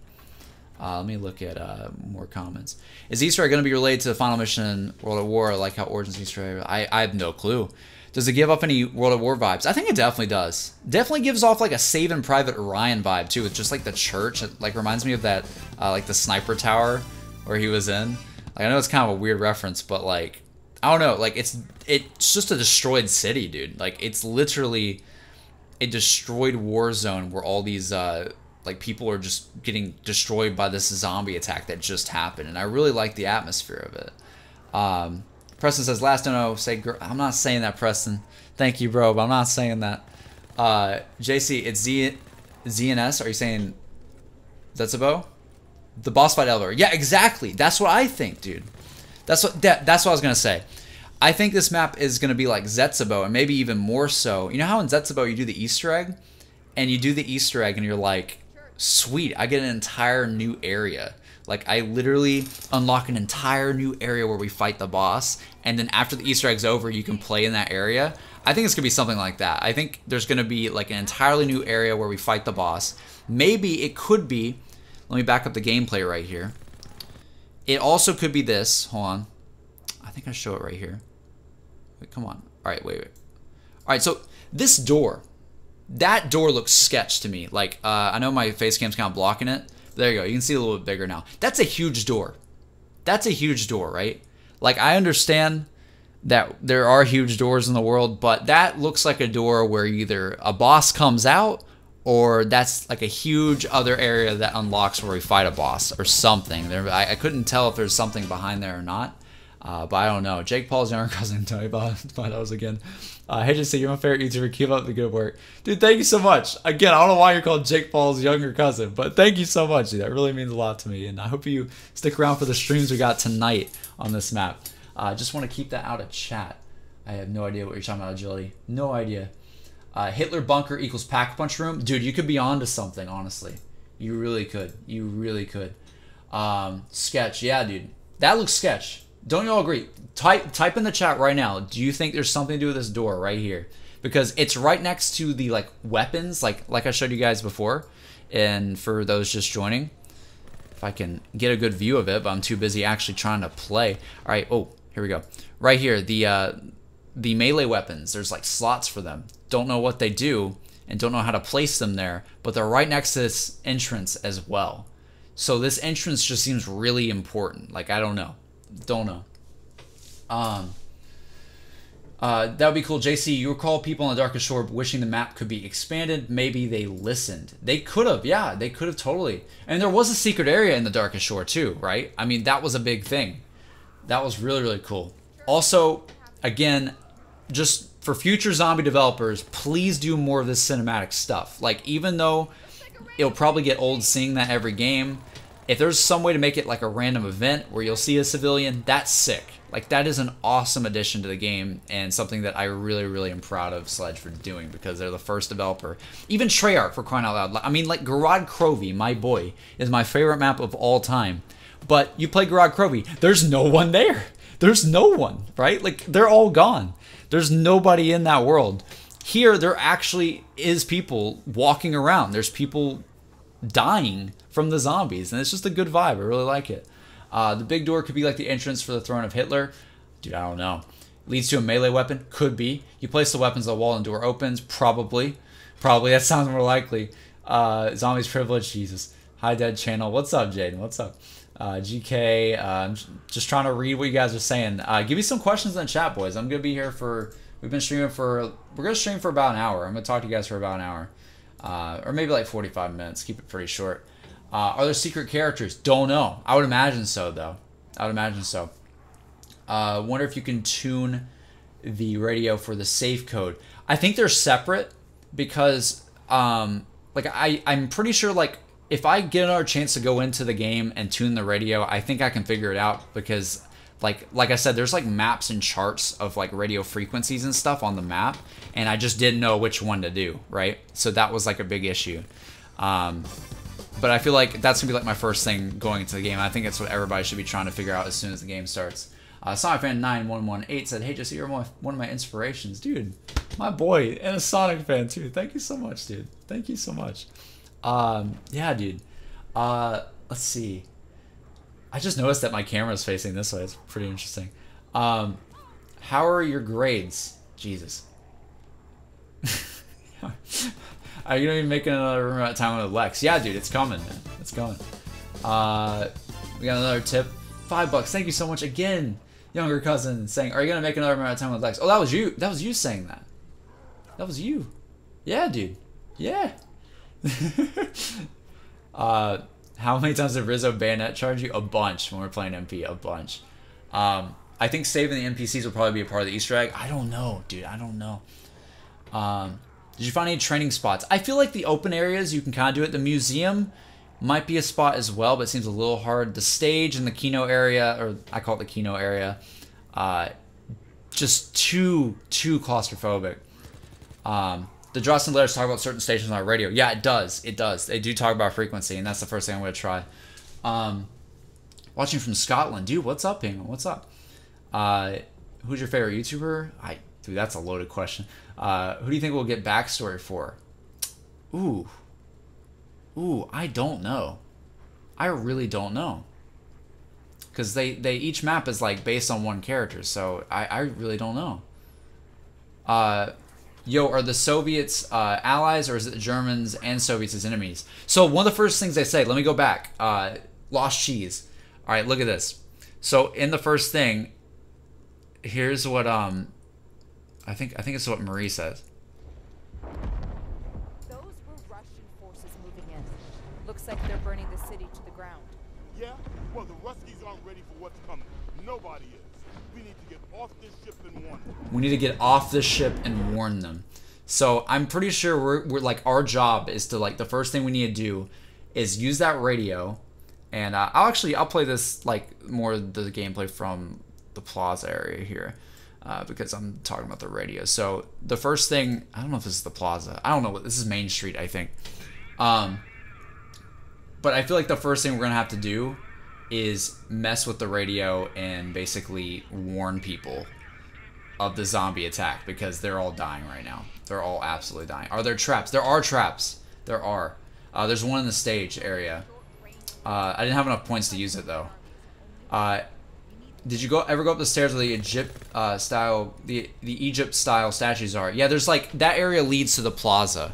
Let me look at more comments. Is Easter egg going to be related to the final mission in World at War, like how Origins Easter egg? I have no clue. Does it give up any World at War vibes? I think it definitely does. Definitely gives off like a Saving Private Ryan vibe too, with just like the church. It like reminds me of that, like the sniper tower where he was in. Like I know it's kind of a weird reference, but like I don't know. Like it's just a destroyed city, dude. Like it's literally a destroyed war zone where all these like people are just getting destroyed by this zombie attack that just happened, and I really like the atmosphere of it. Preston says, last no, say, I'm not saying that, Preston. Thank you, bro, but I'm not saying that. JC, it's ZNS. Are you saying Zetsubo? The boss fight elevator. Yeah, exactly. That's what I think, dude. That's what I was going to say. I think this map is going to be like Zetsubo, and maybe even more so. You know how in Zetsubo you do the Easter egg? And you do the Easter egg, and you're like, sweet, I get an entire new area. Like, I literally unlock an entire new area where we fight the boss, and then after the Easter egg's over, you can play in that area. I think it's going to be something like that. I think there's going to be, like, an entirely new area where we fight the boss. Maybe it could be, let me back up the gameplay right here. It also could be this. Hold on. I think I show it right here. Wait, come on. All right, wait. All right, so this door, that door looks sketch to me. Like, I know my face cam's kind of blocking it. There you go. You can see it a little bit bigger now. That's a huge door. That's a huge door, right? Like, I understand that there are huge doors in the world, but that looks like a door where either a boss comes out or that's like a huge other area that unlocks where we fight a boss or something. I couldn't tell if there's something behind there or not, but I don't know. Jake Paul's younger cousin, tell me about those again. Hey, just say you're my favorite YouTuber. Keep up the good work. Dude, thank you so much. Again, I don't know why you're called Jake Paul's younger cousin, but thank you so much, dude. That really means a lot to me, and I hope you stick around for the streams we got tonight on this map. I just want to keep that out of chat. I have no idea what you're talking about, Agility. No idea. Hitler bunker equals pack-punch room. Dude, you could be onto something, honestly. You really could. You really could. Sketch. Yeah, dude. That looks sketch. Don't you all agree? Type in the chat right now. Do you think there's something to do with this door right here? Because it's right next to the like weapons, like I showed you guys before. And for those just joining, if I can get a good view of it, but I'm too busy actually trying to play. All right. Oh, here we go. Right here, the melee weapons. There's like slots for them. Don't know what they do and don't know how to place them there, but they're right next to this entrance as well. So this entrance just seems really important. Like I don't know. Don't know. That would be cool. JC, you recall people on the Darkest Shore wishing the map could be expanded. Maybe they listened. They could have. Yeah, they could have totally. And there was a secret area in the Darkest Shore too, right? I mean, that was a big thing. That was really, really cool. Also, again, just for future zombie developers, please do more of this cinematic stuff. Like, even though it'll probably get old seeing that every game, if there's some way to make it like a random event where you'll see a civilian, that's sick. Like, that is an awesome addition to the game, and something that I really, really am proud of Sledge for doing, because they're the first developer. Even Treyarch, for crying out loud. I mean, like, GOROD Crovy, my boy, is my favorite map of all time. But you play GOROD Crovy, there's no one there. There's no one, right? Like, they're all gone. There's nobody in that world. Here, there actually is people walking around. There's people dying from the zombies, and it's just a good vibe. I really like it. The big door could be like the entrance for the throne of Hitler. Dude, I don't know. Leads to a melee weapon? Could be. You place the weapons on the wall and door opens? Probably. Probably. That sounds more likely. Zombies privilege? Jesus. Hi, Dead Channel. What's up, Jaden? What's up? GK. I'm just trying to read what you guys are saying. Give me some questions in the chat, boys. I'm going to be here for... We're going to stream for about an hour. I'm going to talk to you guys for about an hour. Or maybe like 45 minutes. Keep it pretty short. Are there secret characters? Don't know. I would imagine so, though. I would imagine so. Wonder if you can tune the radio for the safe code. I think they're separate because, like, I'm pretty sure, like, if I get another chance to go into the game and tune the radio, I think I can figure it out, because, like I said, there's, like, maps and charts of, like, radio frequencies and stuff on the map, and I just didn't know which one to do, right? So that was, like, a big issue. But I feel like that's going to be like my first thing going into the game. I think that's what everybody should be trying to figure out as soon as the game starts. SonicFan9118 said, hey, Jesse, you're one of my inspirations. Dude, my boy, and a Sonic fan too. Thank you so much, dude. Thank you so much. Yeah, dude. Let's see. I just noticed that my camera is facing this way. It's pretty interesting. How are your grades? Jesus. Are you gonna be making another room at time with Lex? Yeah, dude, it's coming, man. It's coming. We got another tip. $5. Thank you so much again, younger cousin, saying, "Are you gonna make another room at time with Lex?" Oh, that was you. That was you saying that. That was you. Yeah, dude. Yeah. How many times did Rizzo Bayonet charge you? A bunch when we're playing MP. A bunch. I think saving the NPCs will probably be a part of the Easter egg. I don't know, dude. I don't know. Did you find any training spots? I feel like the open areas, you can kind of do it. The museum might be a spot as well, but it seems a little hard. The stage and the Kino area, or I call it the Kino area, just too claustrophobic. The Drossen letters talk about certain stations on our radio. Yeah, it does. It does. They do talk about frequency, and that's the first thing I'm going to try. Watching from Scotland. Dude, what's up, Penguin? What's up? Who's your favorite YouTuber? Dude, that's a loaded question. Who do you think we'll get backstory for? Ooh, I don't know. I really don't know. Because they each map is like based on one character, so I really don't know. Yo, are the Soviets allies, or is it the Germans and Soviets as enemies? So one of the first things they say, let me go back. Lost cheese. All right, look at this. So in the first thing, here's what I think it's what Marie says. Those were Russian forces moving in. Looks like they're burning the city to the ground. Yeah? Well, the Ruskies aren't ready for what's coming. Nobody is. We need to get off this ship and warn them. We need to get off this ship and warn them. So I'm pretty sure we're like, our job is to, like, the first thing we need to do is use that radio. And I'll play this, like, more the gameplay from the plaza area here. Because I'm talking about the radio. So the first thing, I don't know if this is the plaza. I don't know. This is Main Street, I think. But I feel like the first thing we're going to have to do is mess with the radio and basically warn people of the zombie attack, because they're all dying right now. They're all absolutely dying. Are there traps? There are traps. There are. There's one in the stage area. I didn't have enough points to use it, though. Did you ever go up the stairs where the Egypt style statues are? Yeah, there's like, that area leads to the plaza.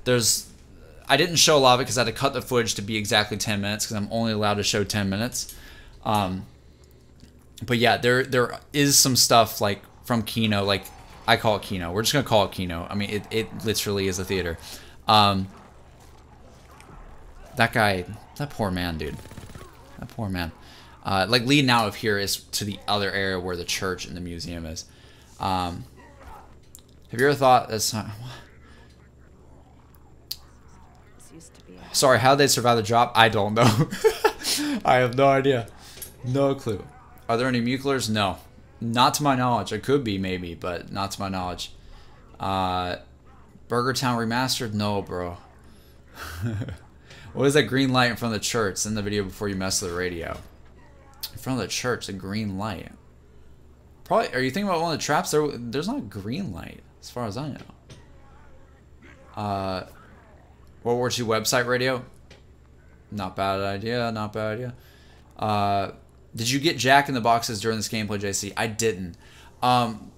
I didn't show a lot of it because I had to cut the footage to be exactly 10 minutes, because I'm only allowed to show 10 minutes. But yeah, there is some stuff like from Kino, like I call it Kino. We're just gonna call it Kino. I mean, it literally is a theater. That guy, that poor man, dude. That poor man. Like leading out of here is to the other area where the church and the museum is. Have you ever thought that's not... This used to be Sorry, how did they survive the drop? I don't know. I have no idea. No clue. Are there any muclers? No. Not to my knowledge. There could be, maybe, but not to my knowledge. Burger Town Remastered? No, bro. What is that green light in front of the church? It's in the video before you mess with the radio. In front of the church, a green light. Probably, are you thinking about one of the traps? There's not a green light, as far as I know. World War II website radio? Not bad idea, not bad idea. Did you get Jack in the boxes during this gameplay, JC? I didn't.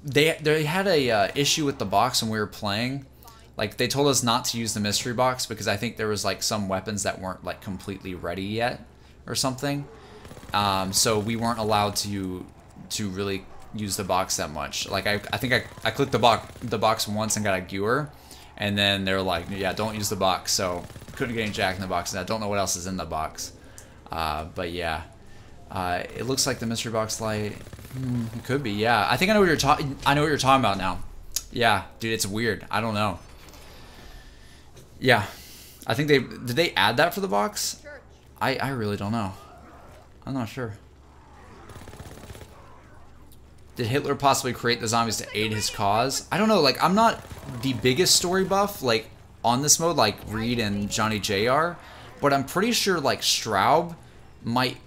They had a issue with the box when we were playing. Like, they told us not to use the mystery box because I think there was like some weapons that weren't like completely ready yet or something. So we weren't allowed to really use the box that much. Like, I think I clicked the box once and got a Gewer, and then they were like, yeah, don't use the box. So couldn't get any Jack in the box, and I don't know what else is in the box. But yeah, it looks like the mystery box light. It could be, yeah. I think I know what you're talking. I know what you're talking about now. Yeah, dude, it's weird. I don't know. Yeah, I think did they add that for the box? I really don't know. I'm not sure. Did Hitler possibly create the zombies to aid his cause? I don't know. Like, I'm not the biggest story buff like on this mode, like Reed and Johnny J are, but I'm pretty sure like Straub might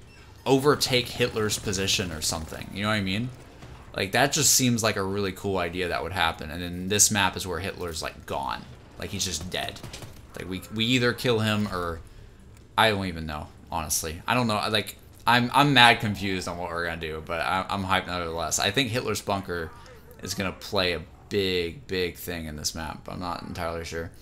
overtake Hitler's position or something. You know what I mean? Like, that just seems like a really cool idea that would happen. And then this map is where Hitler's like gone. Like, he's just dead. Like, we either kill him or I don't even know, honestly. I don't know. Like, I'm mad confused on what we're gonna do, but I'm hyped nevertheless. I think Hitler's bunker is gonna play a big thing in this map. I'm not entirely sure.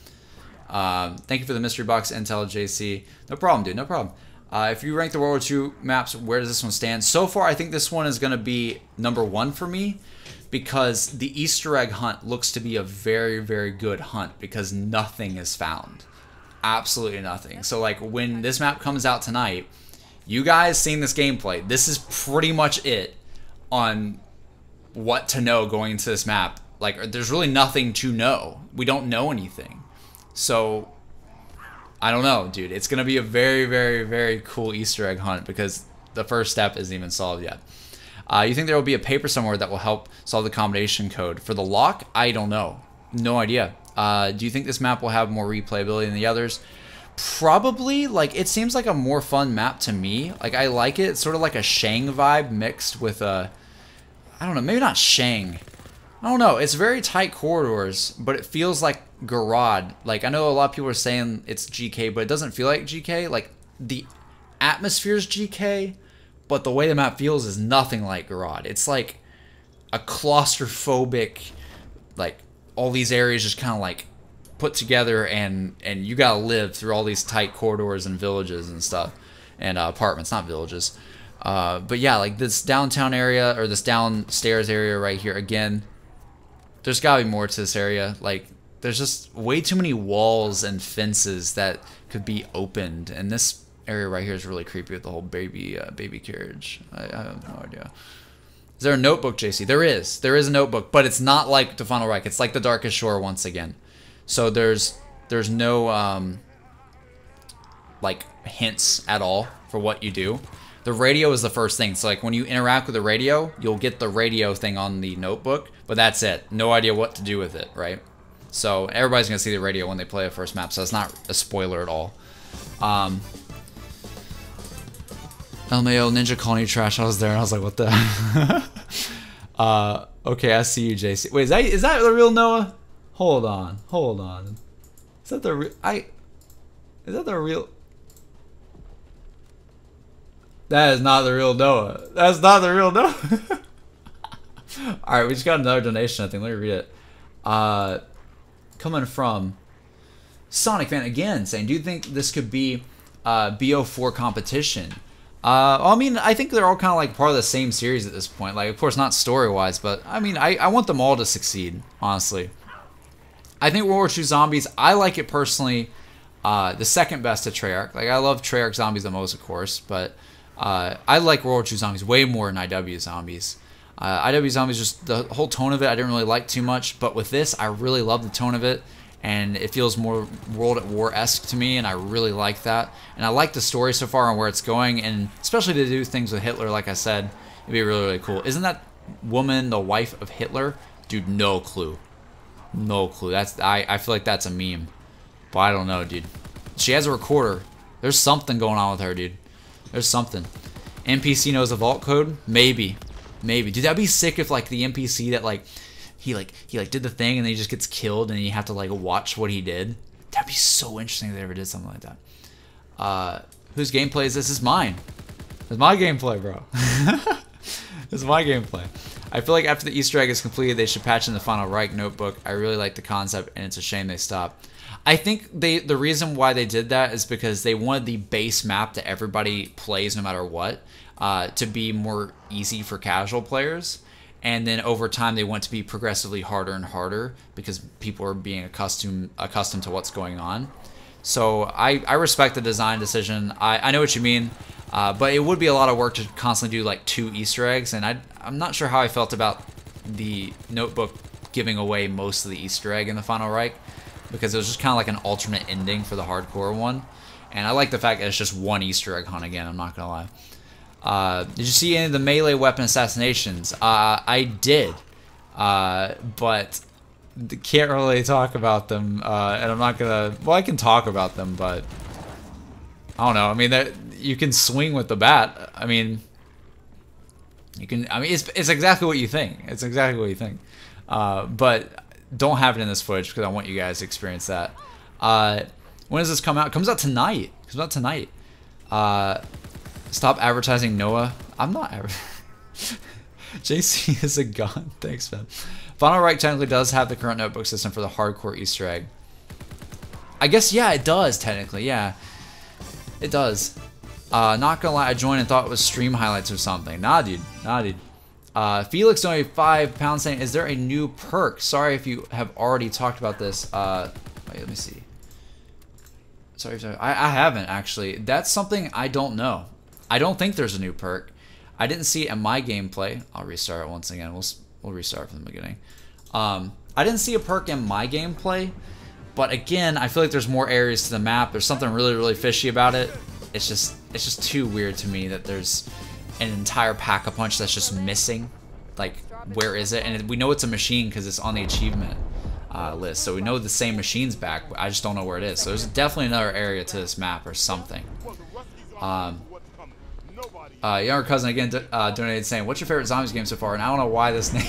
Thank you for the mystery box intel, JC. No problem, dude. No problem. If you rank the World War II maps, where does this one stand? So far, I think this one is gonna be #1 for me, because the Easter egg hunt looks to be a very good hunt because nothing is found. Absolutely nothing. So like, when this map comes out tonight, you guys seeing this gameplay, this is pretty much it on what to know going into this map. Like, there's really nothing to know. We don't know anything. So, I don't know, dude. It's going to be a very cool Easter egg hunt because the first step isn't even solved yet. You think there will be a paper somewhere that will help solve the combination code? For the lock, I don't know. No idea. Do you think this map will have more replayability than the others? Probably. Like, it seems like a more fun map to me. Like, I like it. It's sort of like a Shang vibe mixed with a... I don't know. Maybe not Shang. I don't know. It's very tight corridors, but it feels like GOROD. Like, I know a lot of people are saying it's GK, but it doesn't feel like GK. Like, the atmosphere's GK, but the way the map feels is nothing like GOROD. It's like a claustrophobic, like, all these areas just kind of like put together, and you gotta live through all these tight corridors and villages and stuff, and apartments, not villages. But yeah, like this downtown area, or this downstairs area right here, again, there's gotta be more to this area. Like, there's just way too many walls and fences that could be opened, and this area right here is really creepy with the whole baby carriage. I have no idea. Is there a notebook, JC? There is. There is a notebook, but it's not like the Final Reich. It's like the Darkest Shore once again. So there's no like hints at all for what you do. The radio is the first thing. So like, when you interact with the radio, you'll get the radio thing on the notebook, but that's it. No idea what to do with it, right? So everybody's gonna see the radio when they play the first map, so it's not a spoiler at all. LMAO, Ninja calling you trash. I was there and I was like, what the? Okay, I see you, JC. Wait, is that the real Noah? Hold on. Is that the real? Is that the real? That is not the real Noah. That's not the real Noah. All right, we just got another donation. I think. Let me read it. Coming from Sonic Fan again, saying, "Do you think this could be BO4 competition?" I mean, I think they're all kind of like part of the same series at this point. Like, of course, not story-wise, but I mean, I want them all to succeed, honestly. I think World War II Zombies, I like it personally, the second best to Treyarch. Like, I love Treyarch Zombies the most, of course, but I like World War II Zombies way more than IW Zombies. IW Zombies, just the whole tone of it, I didn't really like too much. But with this, I really love the tone of it. And it feels more World at War-esque to me, and I really like that. And I like the story so far and where it's going, and especially to do things with Hitler, like I said, it'd be really, really cool. Isn't that woman the wife of Hitler? Dude, no clue. No clue. That's I feel like that's a meme. But I don't know, dude. She has a recorder. There's something going on with her, dude. There's something. NPC knows a vault code? Maybe. Maybe. Dude, that'd be sick if, like, the NPC that, like, he did the thing and then he just gets killed and you have to, like, watch what he did. That'd be so interesting if they ever did something like that. Whose gameplay is this? It's mine. It's my gameplay, bro. It's my gameplay. I feel like after the Easter egg is completed, they should patch in the Final Reich notebook. I really like the concept, and it's a shame they stopped. I think the reason why they did that is because they wanted the base map that everybody plays no matter what to be more easy for casual players. And then over time, they want to be progressively harder and harder because people are being accustomed to what's going on. So I respect the design decision. I know what you mean, but it would be a lot of work to constantly do like 2 Easter eggs. And I'm not sure how I felt about the notebook giving away most of the Easter egg in the Final Reich, because it was just kind of like an alternate ending for the hardcore one. And I like the fact that it's just 1 Easter egg hunt again, I'm not going to lie. Did you see any of the melee weapon assassinations? I did, but can't really talk about them, and I'm not gonna, well, I can talk about them, but I don't know. I mean, you can swing with the bat. I mean, it's exactly what you think. It's exactly what you think, but don't have it in this footage because I want you guys to experience that. When does this come out? It comes out tonight. It comes out tonight. Stop advertising Noah. I'm not JC is a gun. Thanks, man. Final Reich technically does have the current notebook system for the hardcore Easter egg. I guess, yeah, it does, technically. Yeah, it does. Not gonna lie, I joined and thought it was stream highlights or something. Nah, dude. Nah, dude. Felix donated £5 saying, is there a new perk? Sorry if you have already talked about this. Wait, let me see. Sorry, I haven't, actually. That's something I don't know. I don't think there's a new perk. I didn't see it in my gameplay. I'll restart it once again. We'll restart from the beginning. I didn't see a perk in my gameplay, but again, I feel like there's more areas to the map. There's something really, really fishy about it. It's just too weird to me that there's an entire pack-a-punch that's just missing. Like, where is it? And we know it's a machine because it's on the achievement list, so we know the same machine's back, but I just don't know where it is. So there's definitely another area to this map or something. Younger cousin again donated saying, what's your favorite zombies game so far? And I don't know why this name.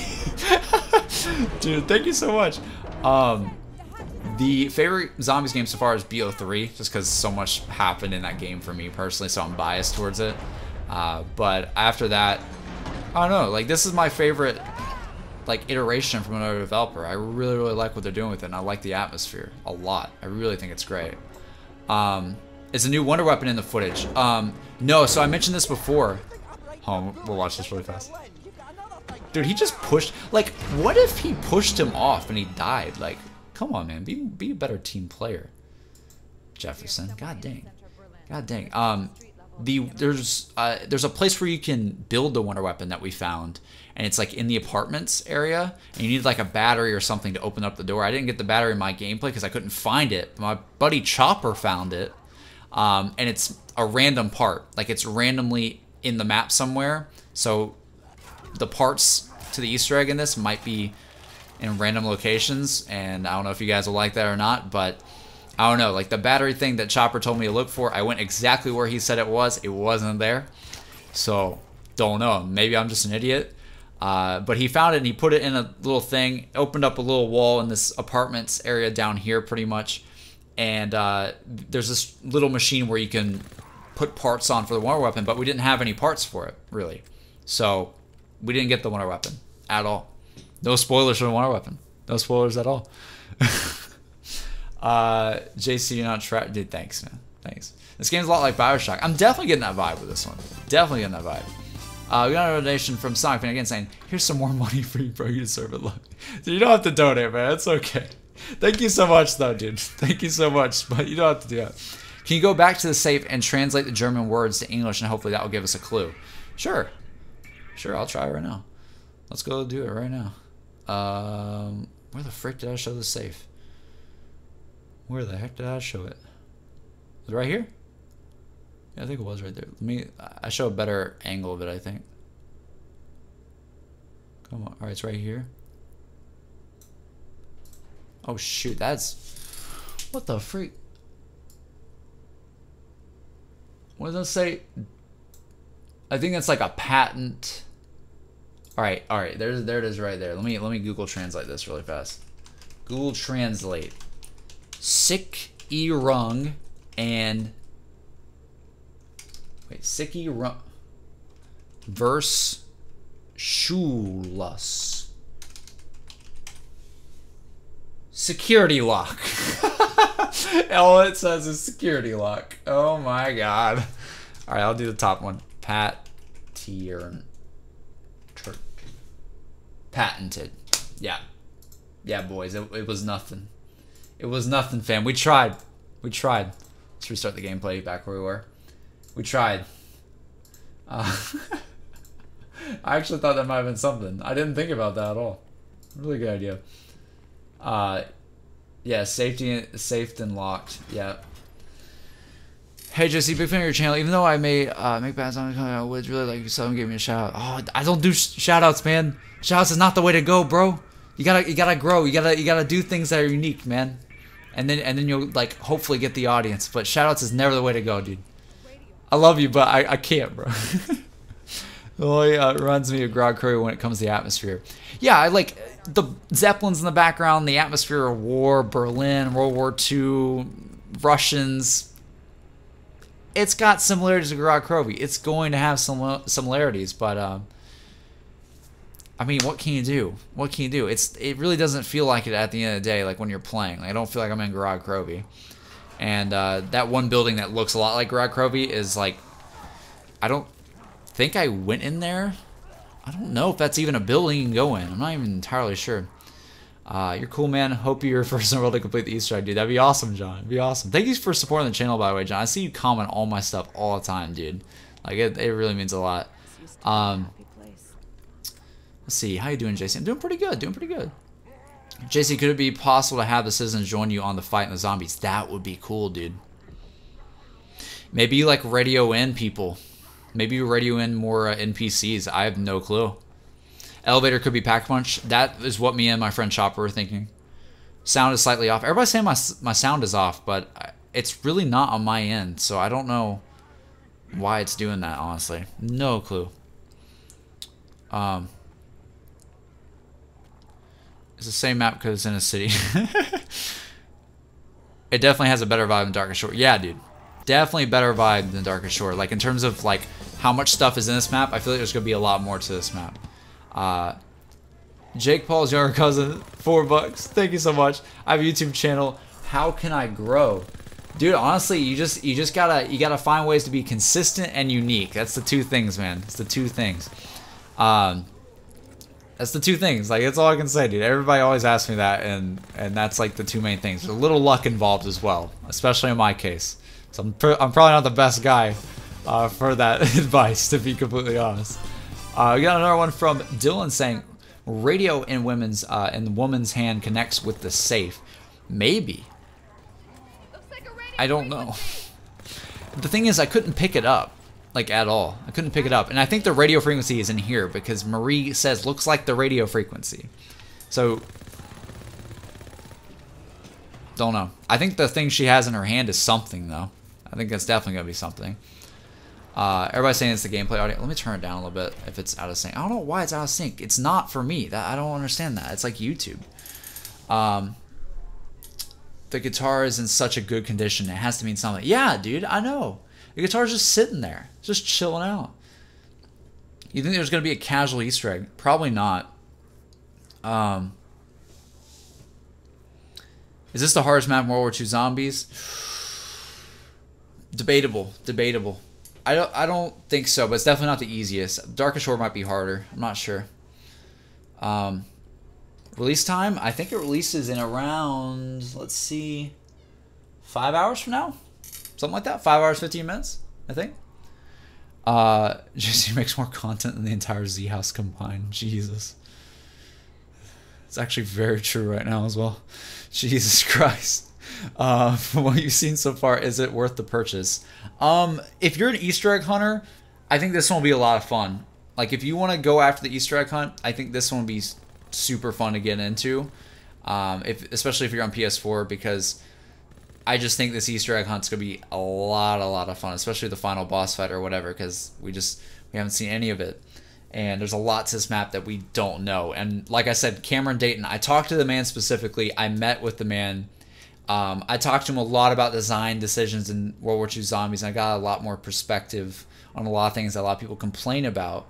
Dude, thank you so much. The favorite zombies game so far is BO3, just because so much happened in that game for me personally, so I'm biased towards it. But after that, I don't know, like, this is my favorite like iteration from another developer. I really, really like what they're doing with it, and I like the atmosphere a lot. I really think it's great. Is a new wonder weapon in the footage? No, so I mentioned this before. We'll watch this really fast. Dude, he just pushed, like, what if he pushed him off and he died? Like, come on, man, be a better team player. Jefferson, god dang. God dang. There's a place where you can build the wonder weapon that we found, and it's like in the apartments area, and you need like a battery or something to open up the door. I didn't get the battery in my gameplay because I couldn't find it. My buddy Chopper found it, and it's a random part. Like, it's randomly in the map somewhere, so the parts to the Easter egg in this might be in random locations, and I don't know if you guys will like that or not, but I don't know, like the battery thing that Chopper told me to look for, I went exactly where he said it wasn't there, so don't know, maybe I'm just an idiot, but he found it and he put it in a little thing, opened up a little wall in this apartments area down here pretty much, and there's this little machine where you can put parts on for the wonder weapon, but we didn't have any parts for it, really, so we didn't get the wonder weapon at all. No spoilers for the wonder weapon. No spoilers at all. JC, you're not trapped. Dude, thanks, man. Thanks. This game's a lot like Bioshock. I'm definitely getting that vibe with this one. Definitely getting that vibe. We got a donation from Sonic Fan again saying, here's some more money for you, bro. You deserve it. Look. Dude, you don't have to donate, man. It's okay. Thank you so much, though, dude. Thank you so much, but you don't have to do that. Can you go back to the safe and translate the German words to English, and hopefully that will give us a clue? Sure. Sure, I'll try right now. Let's go do it right now. Where the frick did I show the safe? Where the heck did I show it? Was it right here? Yeah, I think it was right there. I show a better angle of it, I think. Come on. Alright, it's right here. Oh shoot, that's... What the freak? What does it say? I think that's like a patent. Alright, there it is right there. Let me Google Translate this really fast. Google Translate. Sick Rung and wait, Sicky Rung verse Schulas. Security lock. All it says is security lock. Oh my god. Alright, I'll do the top one. Patented. Yeah. Yeah, boys. It was nothing. It was nothing, fam. We tried. We tried. Let's restart the gameplay back where we were. We tried. I actually thought that might have been something. I didn't think about that at all. Really good idea. Yeah, safe and locked. Yeah. Hey Jesse, big fan of your channel. Even though I may make bad songs, I would really like you to give me a shout out. Oh, I don't do shout outs, man. Shout outs is not the way to go, bro. You gotta grow. You gotta do things that are unique, man. And then you'll like hopefully get the audience. But shout outs is never the way to go, dude. I love you, but I can't, bro. It only reminds me of GOROD Crew when it comes to the atmosphere. Yeah, I like the Zeppelins in the background, the atmosphere of war, Berlin, World War II, Russians. It's got similarities to GOROD Crew. It's going to have some similarities, but I mean, what can you do? What can you do? It really doesn't feel like it at the end of the day, like when you're playing. Like, I don't feel like I'm in GOROD Crew. And that one building that looks a lot like GOROD Crew is like, I don't think I went in there. I don't know if that's even a building you can go in. I'm not even entirely sure. You're cool, man. Hope you're first in the world to complete the Easter egg, dude. That'd be awesome, John. It'd be awesome. Thank you for supporting the channel, by the way, John. I see you comment all my stuff all the time, dude. Like, it really means a lot. Let's see. How you doing, JC? I'm doing pretty good. Doing pretty good. JC, could it be possible to have the citizens join you on the fight in the zombies? That would be cool, dude. Maybe you like radio in people. Maybe you radio in more NPCs. I have no clue. Elevator could be pack punch. That is what me and my friend Chopper were thinking. Sound is slightly off. Everybody's saying my sound is off, but it's really not on my end. So I don't know why it's doing that, honestly. No clue. It's the same map because it's in a city. It definitely has a better vibe than Darkest Shore. Yeah, dude. Definitely better vibe than Darkest Shore. Like, in terms of, like, how much stuff is in this map, I feel like there's going to be a lot more to this map. Jake Paul's younger cousin, $4. Thank you so much. I have a YouTube channel. How can I grow? Dude, honestly, you just gotta find ways to be consistent and unique. That's the two things, man. It's the two things. That's the two things. Like, that's all I can say, dude. Everybody always asks me that, and that's like the two main things. There's a little luck involved as well, especially in my case. So I'm probably not the best guy for that advice, to be completely honest. We got another one from Dylan saying, radio in the woman's hand connects with the safe. Maybe. I don't know. The thing is, I couldn't pick it up, like, at all. I couldn't pick it up. And I think the radio frequency is in here because Marie says, looks like the radio frequency. So, don't know. I think the thing she has in her hand is something, though. I think that's definitely going to be something. Everybody's saying it's the gameplay audio. Let me turn it down a little bit if it's out of sync. I don't know why it's out of sync. It's not for me. I don't understand that. It's like YouTube. The guitar is in such a good condition. It has to mean something. Yeah, dude, I know. The guitar's just sitting there. Just chilling out. You think there's going to be a casual Easter egg? Probably not. Is this the hardest map in World War II Zombies? Debatable. Debatable. I don't think so, but it's definitely not the easiest. Darkest Shore might be harder. I'm not sure. Release time? I think it releases in around, let's see, 5 hours from now? Something like that. 5 hours, 15 minutes, I think. JC makes more content than the entire Z House combined. Jesus. It's actually very true right now as well. Jesus Christ. From what you've seen so far, is it worth the purchase? If you're an Easter egg hunter, I think this one will be a lot of fun. Like, if you want to go after the Easter egg hunt, I think this one will be super fun to get into. Especially if you're on PS4, because I just think this Easter egg hunt's gonna be a lot of fun, especially the final boss fight or whatever, because we haven't seen any of it, and there's a lot to this map that we don't know. And like I said, Cameron Dayton, I talked to the man specifically. I met with the man. I talked to him a lot about design decisions in World War II Zombies, and I got a lot more perspective on a lot of things that a lot of people complain about.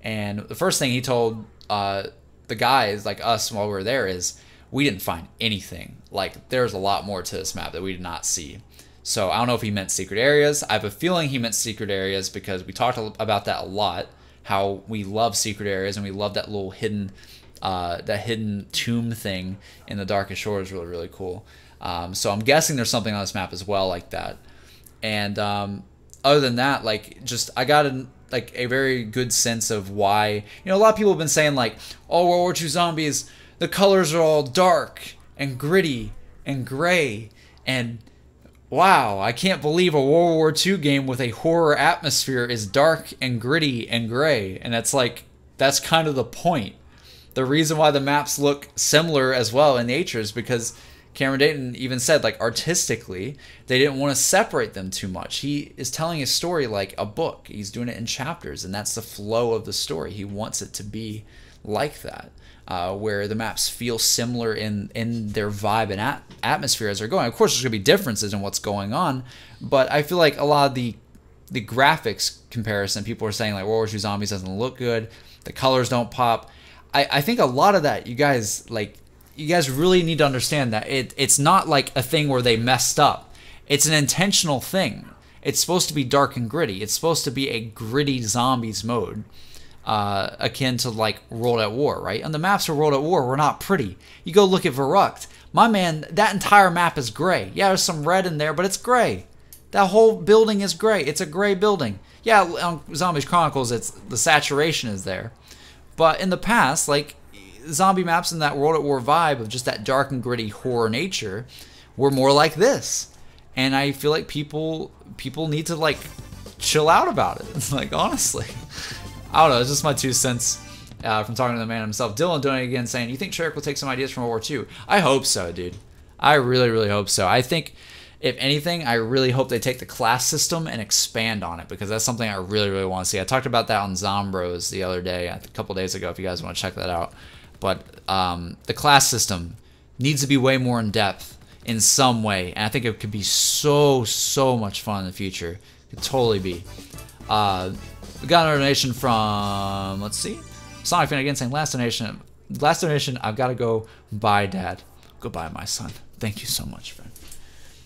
And the first thing he told the guys like us while we were there is, we didn't find anything. Like, there's a lot more to this map that we did not see. So I don't know if he meant secret areas. I have a feeling he meant secret areas, because we talked about that a lot, how we love secret areas and we love that little hidden tomb thing in the Darkest Shore is really, really cool. So I'm guessing there's something on this map as well like that. And other than that, like, just I got a very good sense of why, a lot of people have been saying like, oh, World War II Zombies, the colors are all dark and gritty and gray, and wow, I can't believe a World War II game with a horror atmosphere is dark and gritty and gray. And it's like, that's kind of the point. The reason why the maps look similar as well in nature is because Cameron Dayton even said, like, artistically, they didn't want to separate them too much. He is telling his story like a book. He's doing it in chapters, and that's the flow of the story. He wants it to be like that. Where the maps feel similar in their vibe and atmosphere as they're going. Of course, there's going to be differences in what's going on, but I feel like a lot of the graphics comparison, people are saying like World War II Zombies doesn't look good, the colors don't pop. I think a lot of that, you guys really need to understand that it's not like a thing where they messed up. It's an intentional thing. It's supposed to be dark and gritty. It's supposed to be a gritty zombies mode. Akin to like World at War, right? And the maps for World at War were not pretty. You go look at Verrucht. My man, that entire map is gray. Yeah, there's some red in there, but it's gray. That whole building is gray. It's a gray building. Yeah, on Zombies Chronicles, the saturation is there. But in the past, like, zombie maps in that World at War vibe of just that dark and gritty horror nature were more like this. And I feel like people need to, like, chill out about it. It's like, honestly. I don't know, it's just my 2 cents from talking to the man himself. Dylan doing it again, saying, you think Sherrick will take some ideas from World War II? I hope so, dude. I really, really hope so. I think, if anything, I really hope they take the class system and expand on it, because that's something I really, really want to see. I talked about that on Zombros the other day, a couple days ago, if you guys want to check that out. But the class system needs to be way more in depth in some way, and I think it could be so much fun in the future. It could totally be. We got another donation from, let's see, Sonic Fan again saying, last donation, I've got to go bye, Dad. Goodbye, my son. Thank you so much, friend.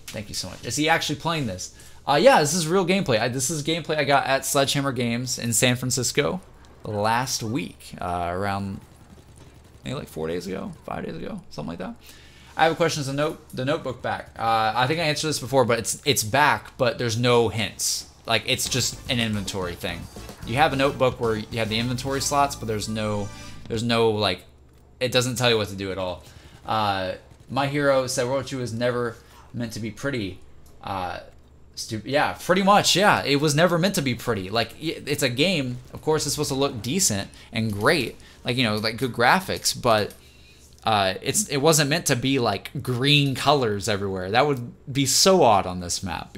Thank you so much. Is he actually playing this? Yeah, this is real gameplay. This is gameplay I got at Sledgehammer Games in San Francisco last week, around maybe like 4 days ago, 5 days ago, something like that. I have a question. Is the notebook back? I think I answered this before, but it's back, but there's no hints. Like, it's just an inventory thing. You have a notebook where you have the inventory slots, but there's no like, it doesn't tell you what to do at all. My hero said World War II was never meant to be pretty. Yeah, pretty much. Yeah, it was never meant to be pretty. Like, it's a game. Of course, it's supposed to look decent and great, like, like good graphics, but it wasn't meant to be like green colors everywhere. That would be so odd on this map,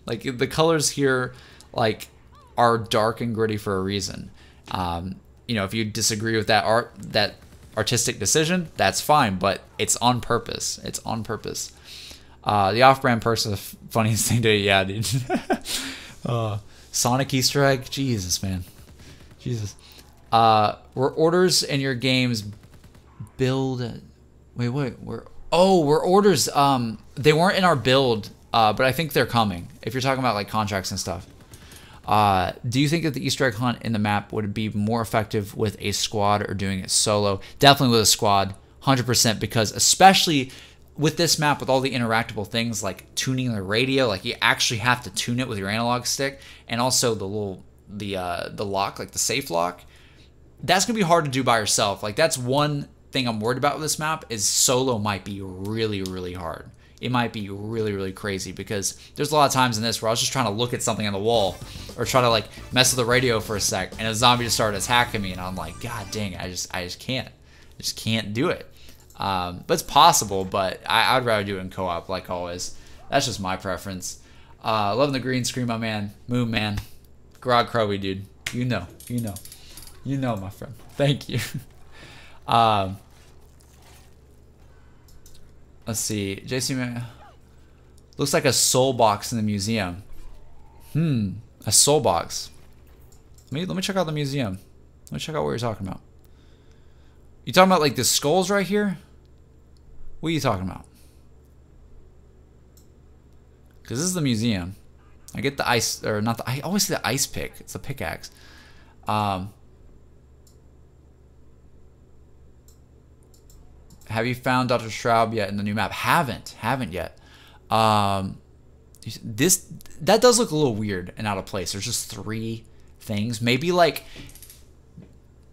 Like, the colors here, like, are dark and gritty for a reason. If you disagree with that artistic decision, that's fine, but it's on purpose. It's on purpose. The off-brand perks are the funniest thing to do. Yeah, dude. Sonic Easter egg? Jesus, man. Jesus. Were orders in your games build... Wait, were orders... They weren't in our build, but I think they're coming. If you're talking about, like, contracts and stuff. Do you think that the Easter egg hunt in the map would be more effective with a squad or doing it solo? Definitely with a squad, 100%, because especially with this map, with all the interactable things like tuning the radio, like you actually have to tune it with your analog stick, and also the little the lock, like the safe lock. That's gonna be hard to do by yourself. Like that's one thing I'm worried about with this map is solo might be really, really hard. It might be really, really crazy because there's a lot of times in this where I was just trying to look at something on the wall or try to like mess with the radio for a sec, and a zombie just started attacking me, and I'm like, God dang it, I just can't do it. But it's possible, but I'd rather do it in co-op like always. That's just my preference. Loving the green screen, my man. Moon man. GOROD Crowy, dude. You know, my friend. Thank you. Let's see. JC looks like a soul box in the museum. A soul box. Let me check out the museum. Let me check out what you're talking about. You talking about like the skulls right here? What are you talking about? Because this is the museum. I get the ice, or not the, I always say the ice pick. It's a pickaxe. Have you found Dr. Straub yet in the new map? Haven't yet. That does look a little weird and out of place. There's just 3 things. Maybe like,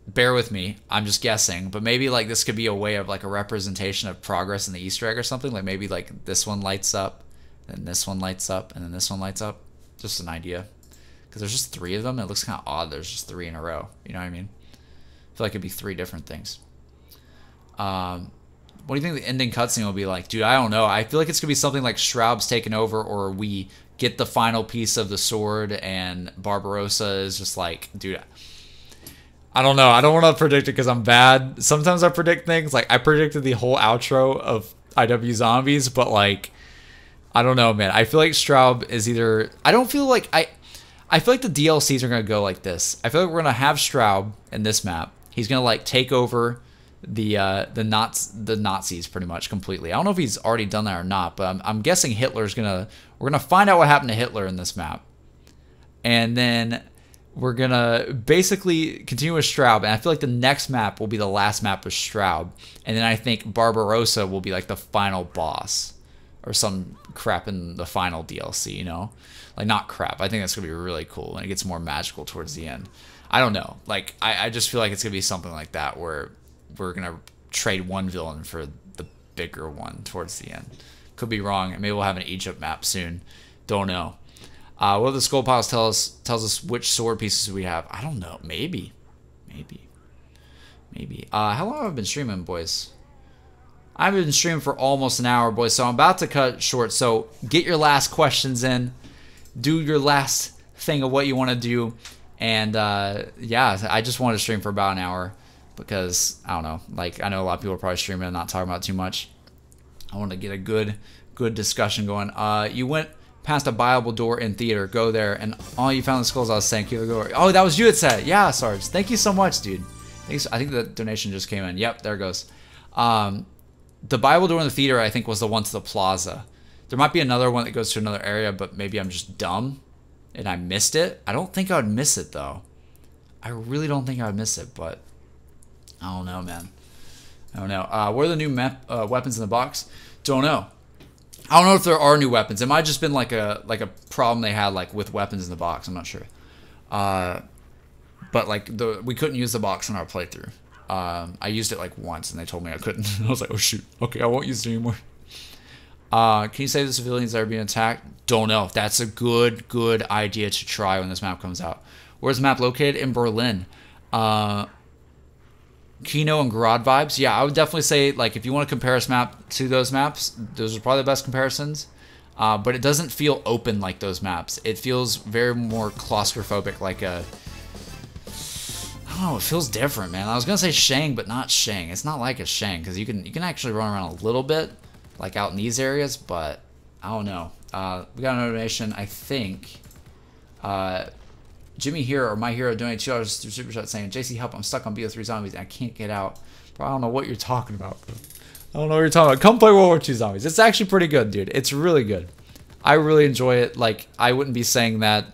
bear with me, I'm just guessing, but maybe like this could be a way of like a representation of progress in the Easter egg or something. Like maybe like this one lights up, then this one lights up, and then this one lights up. Just an idea. Because there's just 3 of them. It looks kind of odd. There's just 3 in a row. You know what I mean? I feel like it'd be 3 different things. What do you think the ending cutscene will be like? Dude, I don't know. I feel like it's going to be something like Straub's taken over, or we get the final piece of the sword and Barbarossa is just like, dude, I don't know. I don't want to predict it because I'm bad. Sometimes I predict things. Like, I predicted the whole outro of IW Zombies, but like, I don't know, man. I feel like Straub is either... I feel like the DLCs are going to go like this. I feel like we're going to have Straub in this map. He's going to like take over the Nazis pretty much completely. I don't know if he's already done that or not, but I'm guessing Hitler's gonna... We're gonna find out what happened to Hitler in this map, and then we're gonna basically continue with Straub. And I feel like the next map will be the last map with Straub, and then I think Barbarossa will be like the final boss or some crap in the final DLC. You know, like not crap. I think that's gonna be really cool, and it gets more magical towards the end. I don't know. Like I just feel like it's gonna be something like that where we're gonna trade one villain for the bigger one towards the end. Could be wrong. Maybe we'll have an Egypt map soon. Don't know. What do the skull piles tells us which sword pieces we have? I don't know. Maybe. How long have I been streaming, boys? I've been streaming for almost an hour, boys. So I'm about to cut short. So get your last questions in. Do your last thing of what you want to do. And yeah, I just wanted to stream for about an hour. Because, I don't know, like, I know a lot of people are probably streaming and not talking about it too much. I want to get a good discussion going. You went past a buyable door in theater. Go there, and all you found the skulls I was saying. Oh, that was you that said it. Yeah, Sarge. Thank you so much, dude. Thanks. I think the donation just came in. Yep, there it goes. The buyable door in the theater, I think, was the one to the plaza. There might be another one that goes to another area, but maybe I'm just dumb, and I missed it. I don't think I would miss it, though. I really don't think I would miss it, but... I don't know, man. I don't know. What are the new weapons in the box? Don't know. I don't know if there are new weapons. It might have just been like a problem they had like with weapons in the box. I'm not sure. But like we couldn't use the box in our playthrough. I used it like once and they told me I couldn't. I was like, oh shoot. Okay, I won't use it anymore. Can you save the civilians that are being attacked? Don't know. That's a good idea to try when this map comes out. Where's the map located? In Berlin. Kino and GOROD vibes. Yeah, I would definitely say, like, if you want to compare this map to those maps, those are probably the best comparisons. But it doesn't feel open like those maps. It feels very more claustrophobic, like a... I don't know, it feels different, man. I was going to say Shang, but not Shang. It's not like a Shang, because you can actually run around a little bit, like out in these areas, but I don't know. We got a donation, I think. Jimmy Hero or My Hero donated $2 through Super Chat saying, JC, help, I'm stuck on BO3 Zombies and I can't get out. Bro, I don't know what you're talking about, bro. I don't know what you're talking about. Come play World War II Zombies. It's actually pretty good, dude. It's really good. I really enjoy it. Like, I wouldn't be saying that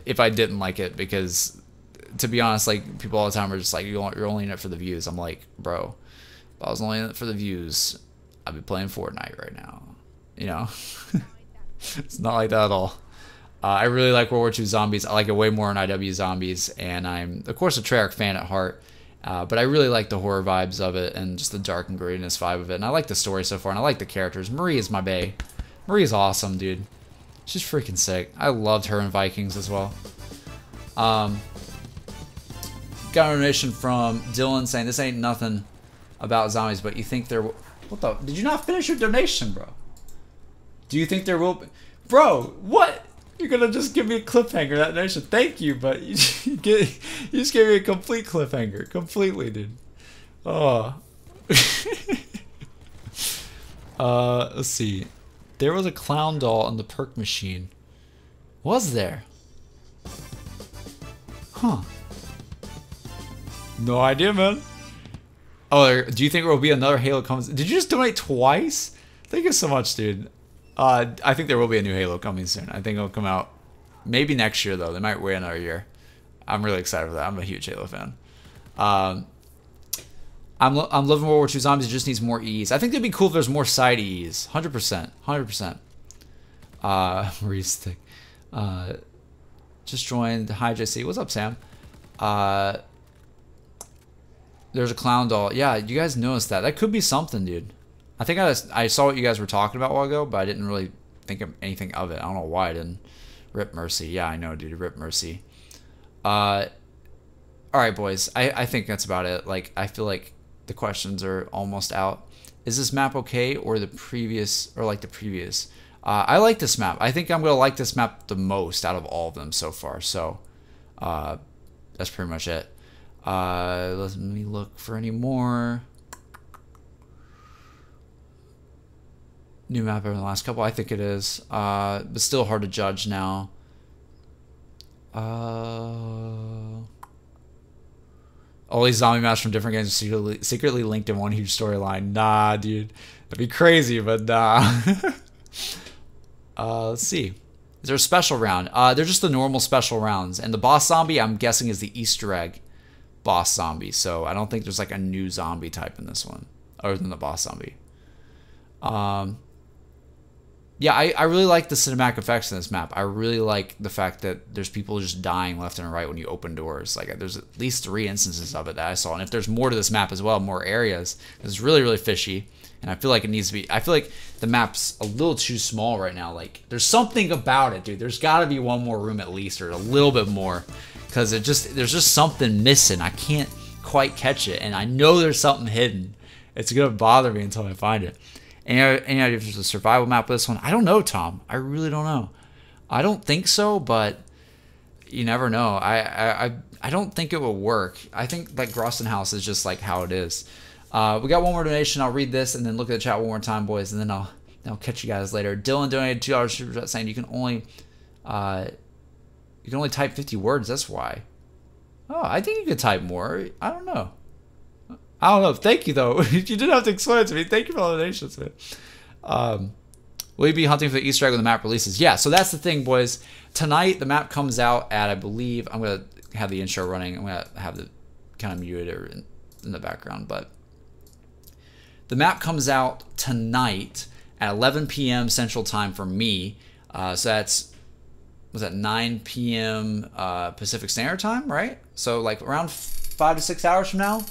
if I didn't like it, because, to be honest, like, people all the time are just like, you're only in it for the views. I'm like, bro, if I was only in it for the views, I'd be playing Fortnite right now. You know? It's not like that at all. I really like World War II Zombies. I like it way more than IW Zombies, and I'm, of course, a Treyarch fan at heart. But I really like the horror vibes of it and just the dark and grittiness vibe of it. And I like the story so far, and I like the characters. Marie is my bae. Marie is awesome, dude. She's freaking sick. I loved her in Vikings as well. Got a donation from Dylan saying, this ain't nothing about zombies, but you think there will... What the... Did you not finish your donation, bro? Do you think there will be... Bro, what? You're gonna just give me a cliffhanger, that donation. Thank you, but you just gave me a complete cliffhanger. Completely, dude. Oh. Let's see. There was a clown doll on the perk machine. Was there? Huh. No idea, man. Oh, do you think there will be another Halo comes? Did you just donate twice? Thank you so much, dude. I think there will be a new Halo coming soon. I think it'll come out maybe next year, though. They might wait another year. I'm really excited for that. I'm a huge Halo fan. I'm loving World War II Zombies. It just needs more E's. I think it'd be cool if there's more side E's. 100%. 100%. Marie's thick. Just joined. Hi, JC. What's up, Sam? There's a clown doll. Yeah, you guys noticed that. That could be something, dude. I think I saw what you guys were talking about a while ago, but I didn't really think of anything of it. I don't know why I didn't. Rip Mercy. Yeah, I know, dude. Rip Mercy. Alright, boys. I think that's about it. Like, I feel like the questions are almost out. Is this map okay, or the previous, or like the previous? I like this map. I think I'm going to like this map the most out of all of them so far. So, that's pretty much it. Let me look for any more. New map over the last couple. I think it is. But still hard to judge now. All these zombie maps from different games are secretly linked in one huge storyline. Nah, dude. That'd be crazy, but nah. Let's see. Is there a special round? They're just the normal special rounds. And the boss zombie, I'm guessing, is the Easter egg boss zombie. So I don't think there's like a new zombie type in this one, other than the boss zombie. Yeah, I really like the cinematic effects in this map. I really like the fact that there's people just dying left and right when you open doors. Like, there's at least 3 instances of it that I saw. And if there's more to this map as well, more areas, it's really, really fishy. And I feel like it needs to be... I feel like the map's a little too small right now. Like, there's something about it, dude. There's got to be one more room at least, or a little bit more. Because there's just something missing. I can't quite catch it. And I know there's something hidden. It's going to bother me until I find it. Any idea if there's a survival map with this one? I don't know, Tom. I really don't know. I don't think so, but you never know. I don't think it will work. I think like Groston House is just like how it is. We got one more donation. I'll read this and then look at the chat one more time, boys, and then I'll catch you guys later. Dylan donated $2 super chat saying you can only type 50 words. That's why. Oh, I think you could type more. I don't know. Thank you, though. You didn't have to explain it to me. Thank you for all the donations, man. Will you be hunting for the Easter egg when the map releases? Yeah, so that's the thing, boys. Tonight, the map comes out at, I believe, I'm going to have the intro running. I'm going to have the kind of muted or in the background. But the map comes out tonight at 11 p.m. Central Time for me. So that's, was that 9 p.m. Pacific Standard Time, right? So like around 5 to 6 hours from now.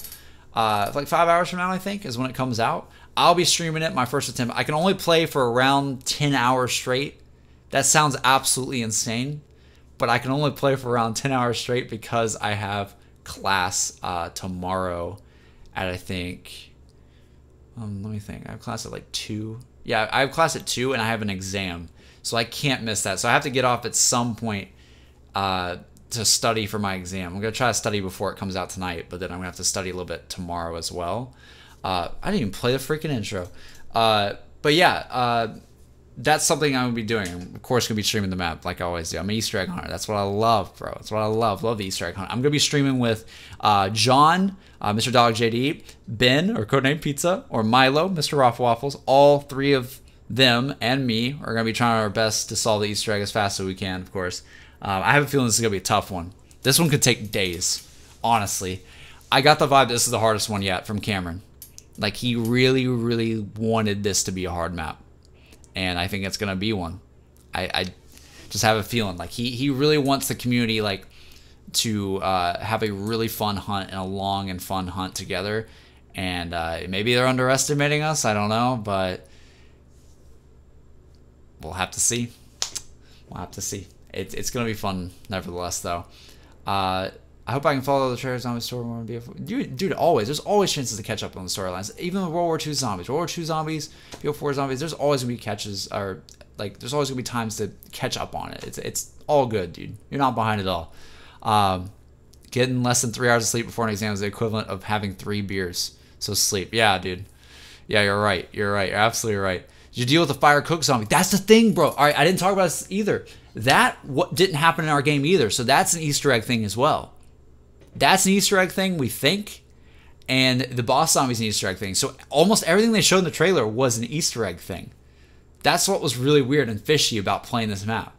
Like 5 hours from now, I think, is when it comes out. I'll be streaming it, my first attempt. I can only play for around 10 hours straight. That sounds absolutely insane, but I can only play for around 10 hours straight because I have class tomorrow at, I think, let me think. I have class at like 2. Yeah, I have class at 2 and I have an exam, so I can't miss that. So I have to get off at some point to study for my exam. I'm going to try to study before it comes out tonight, but then I'm going to have to study a little bit tomorrow as well. I didn't even play the freaking intro. But yeah, that's something I'm going to be doing. I'm, of course, going to be streaming the map like I always do. I'm an Easter egg hunter. That's what I love, bro. That's what I love. Love the Easter egg hunt. I'm going to be streaming with John, Mr. Dog JD, Ben, or Codename Pizza, or Milo, Mr. Raffle Waffles. All 3 of them and me are going to be trying our best to solve the Easter egg as fast as we can, of course. I have a feeling this is going to be a tough one. This one could take days, honestly. I got the vibe this is the hardest one yet from Cameron. Like, he really, really wanted this to be a hard map. And I think it's going to be one. just have a feeling like he really wants the community like to have a really fun hunt and a long and fun hunt together. And maybe they're underestimating us. I don't know, but we'll have to see. We'll have to see. It's gonna be fun, nevertheless, though. I hope I can follow the Trailer Zombie story more. Dude, always. There's always chances to catch up on the storylines. Even with World War II Zombies, World War II Zombies, BO4 Zombies. There's always gonna be catches, or like there's always gonna be times to catch up on it. It's all good, dude. You're not behind at all. Getting less than 3 hours of sleep before an exam is the equivalent of having 3 beers. So sleep. Yeah, dude. Yeah, you're right. You're absolutely right. Did you deal with the fire cook zombie? That's the thing, bro. All right, I didn't talk about this either. That didn't happen in our game either. So that's an Easter egg thing as well. That's an Easter egg thing, we think. And the boss zombie's an Easter egg thing. So almost everything they showed in the trailer was an Easter egg thing. That's what was really weird and fishy about playing this map.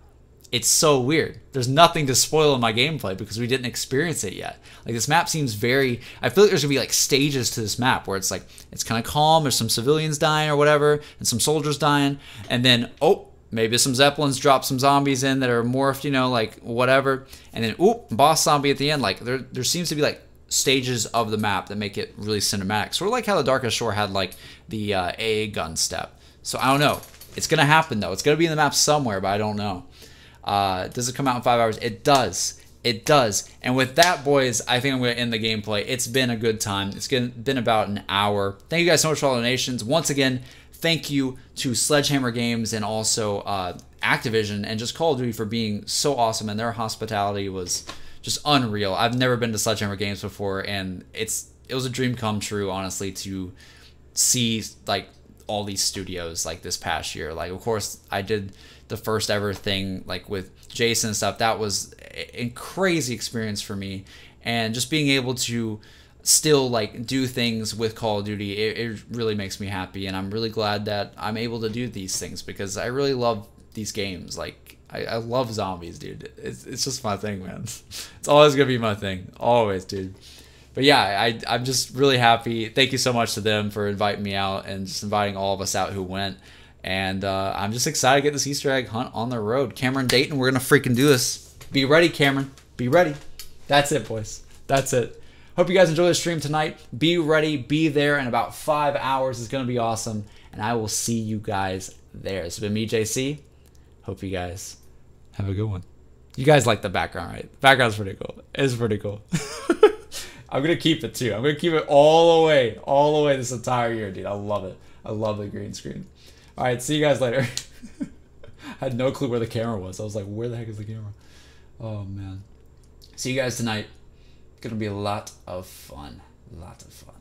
It's so weird. There's nothing to spoil in my gameplay because we didn't experience it yet. Like, this map seems very... I feel like there's going to be, like, stages to this map where it's, like, it's kind of calm. There's some civilians dying or whatever, and some soldiers dying. And then, oh, maybe some Zeppelins drop some zombies in that are morphed, you know, like, whatever. And then, oh, boss zombie at the end. Like, there seems to be, like, stages of the map that make it really cinematic. Sort of like how the Darkest Shore had, like, the AA gun step. So, I don't know. It's going to happen, though. It's going to be in the map somewhere, but I don't know. Does it come out in 5 hours? It does. It does. And with that, boys, I think I'm going to end the gameplay. It's been a good time. It's been about an hour. Thank you guys so much for all the donations. Once again, thank you to Sledgehammer Games and also Activision and just Call of Duty for being so awesome. And their hospitality was just unreal. I've never been to Sledgehammer Games before, and it was a dream come true, honestly, to see like all these studios like this past year. Like, of course, I did the first ever thing like with Jason and stuff. That was a crazy experience for me, and just being able to still like do things with Call of Duty, it really makes me happy, and I'm really glad that I'm able to do these things because I really love these games. Like, I love zombies, dude. It's just my thing, man. It's always gonna be my thing, always, dude. But yeah, I'm just really happy. Thank you so much to them for inviting me out and just inviting all of us out who went. And I'm just excited to get this Easter egg hunt on the road. Cameron Dayton, we're going to freaking do this. Be ready, Cameron. Be ready. That's it, boys. That's it. Hope you guys enjoy the stream tonight. Be ready. Be there in about 5 hours. It's going to be awesome. And I will see you guys there. It's been me, JC. Hope you guys have a good one. You guys like the background, right? The background's pretty cool. It's pretty cool. I'm going to keep it, too. I'm going to keep it all the way this entire year, dude. I love it. I love the green screen. All right, see you guys later. I had no clue where the camera was. I was like, where the heck is the camera? Oh, man. See you guys tonight. It's going to be a lot of fun. A lot of fun.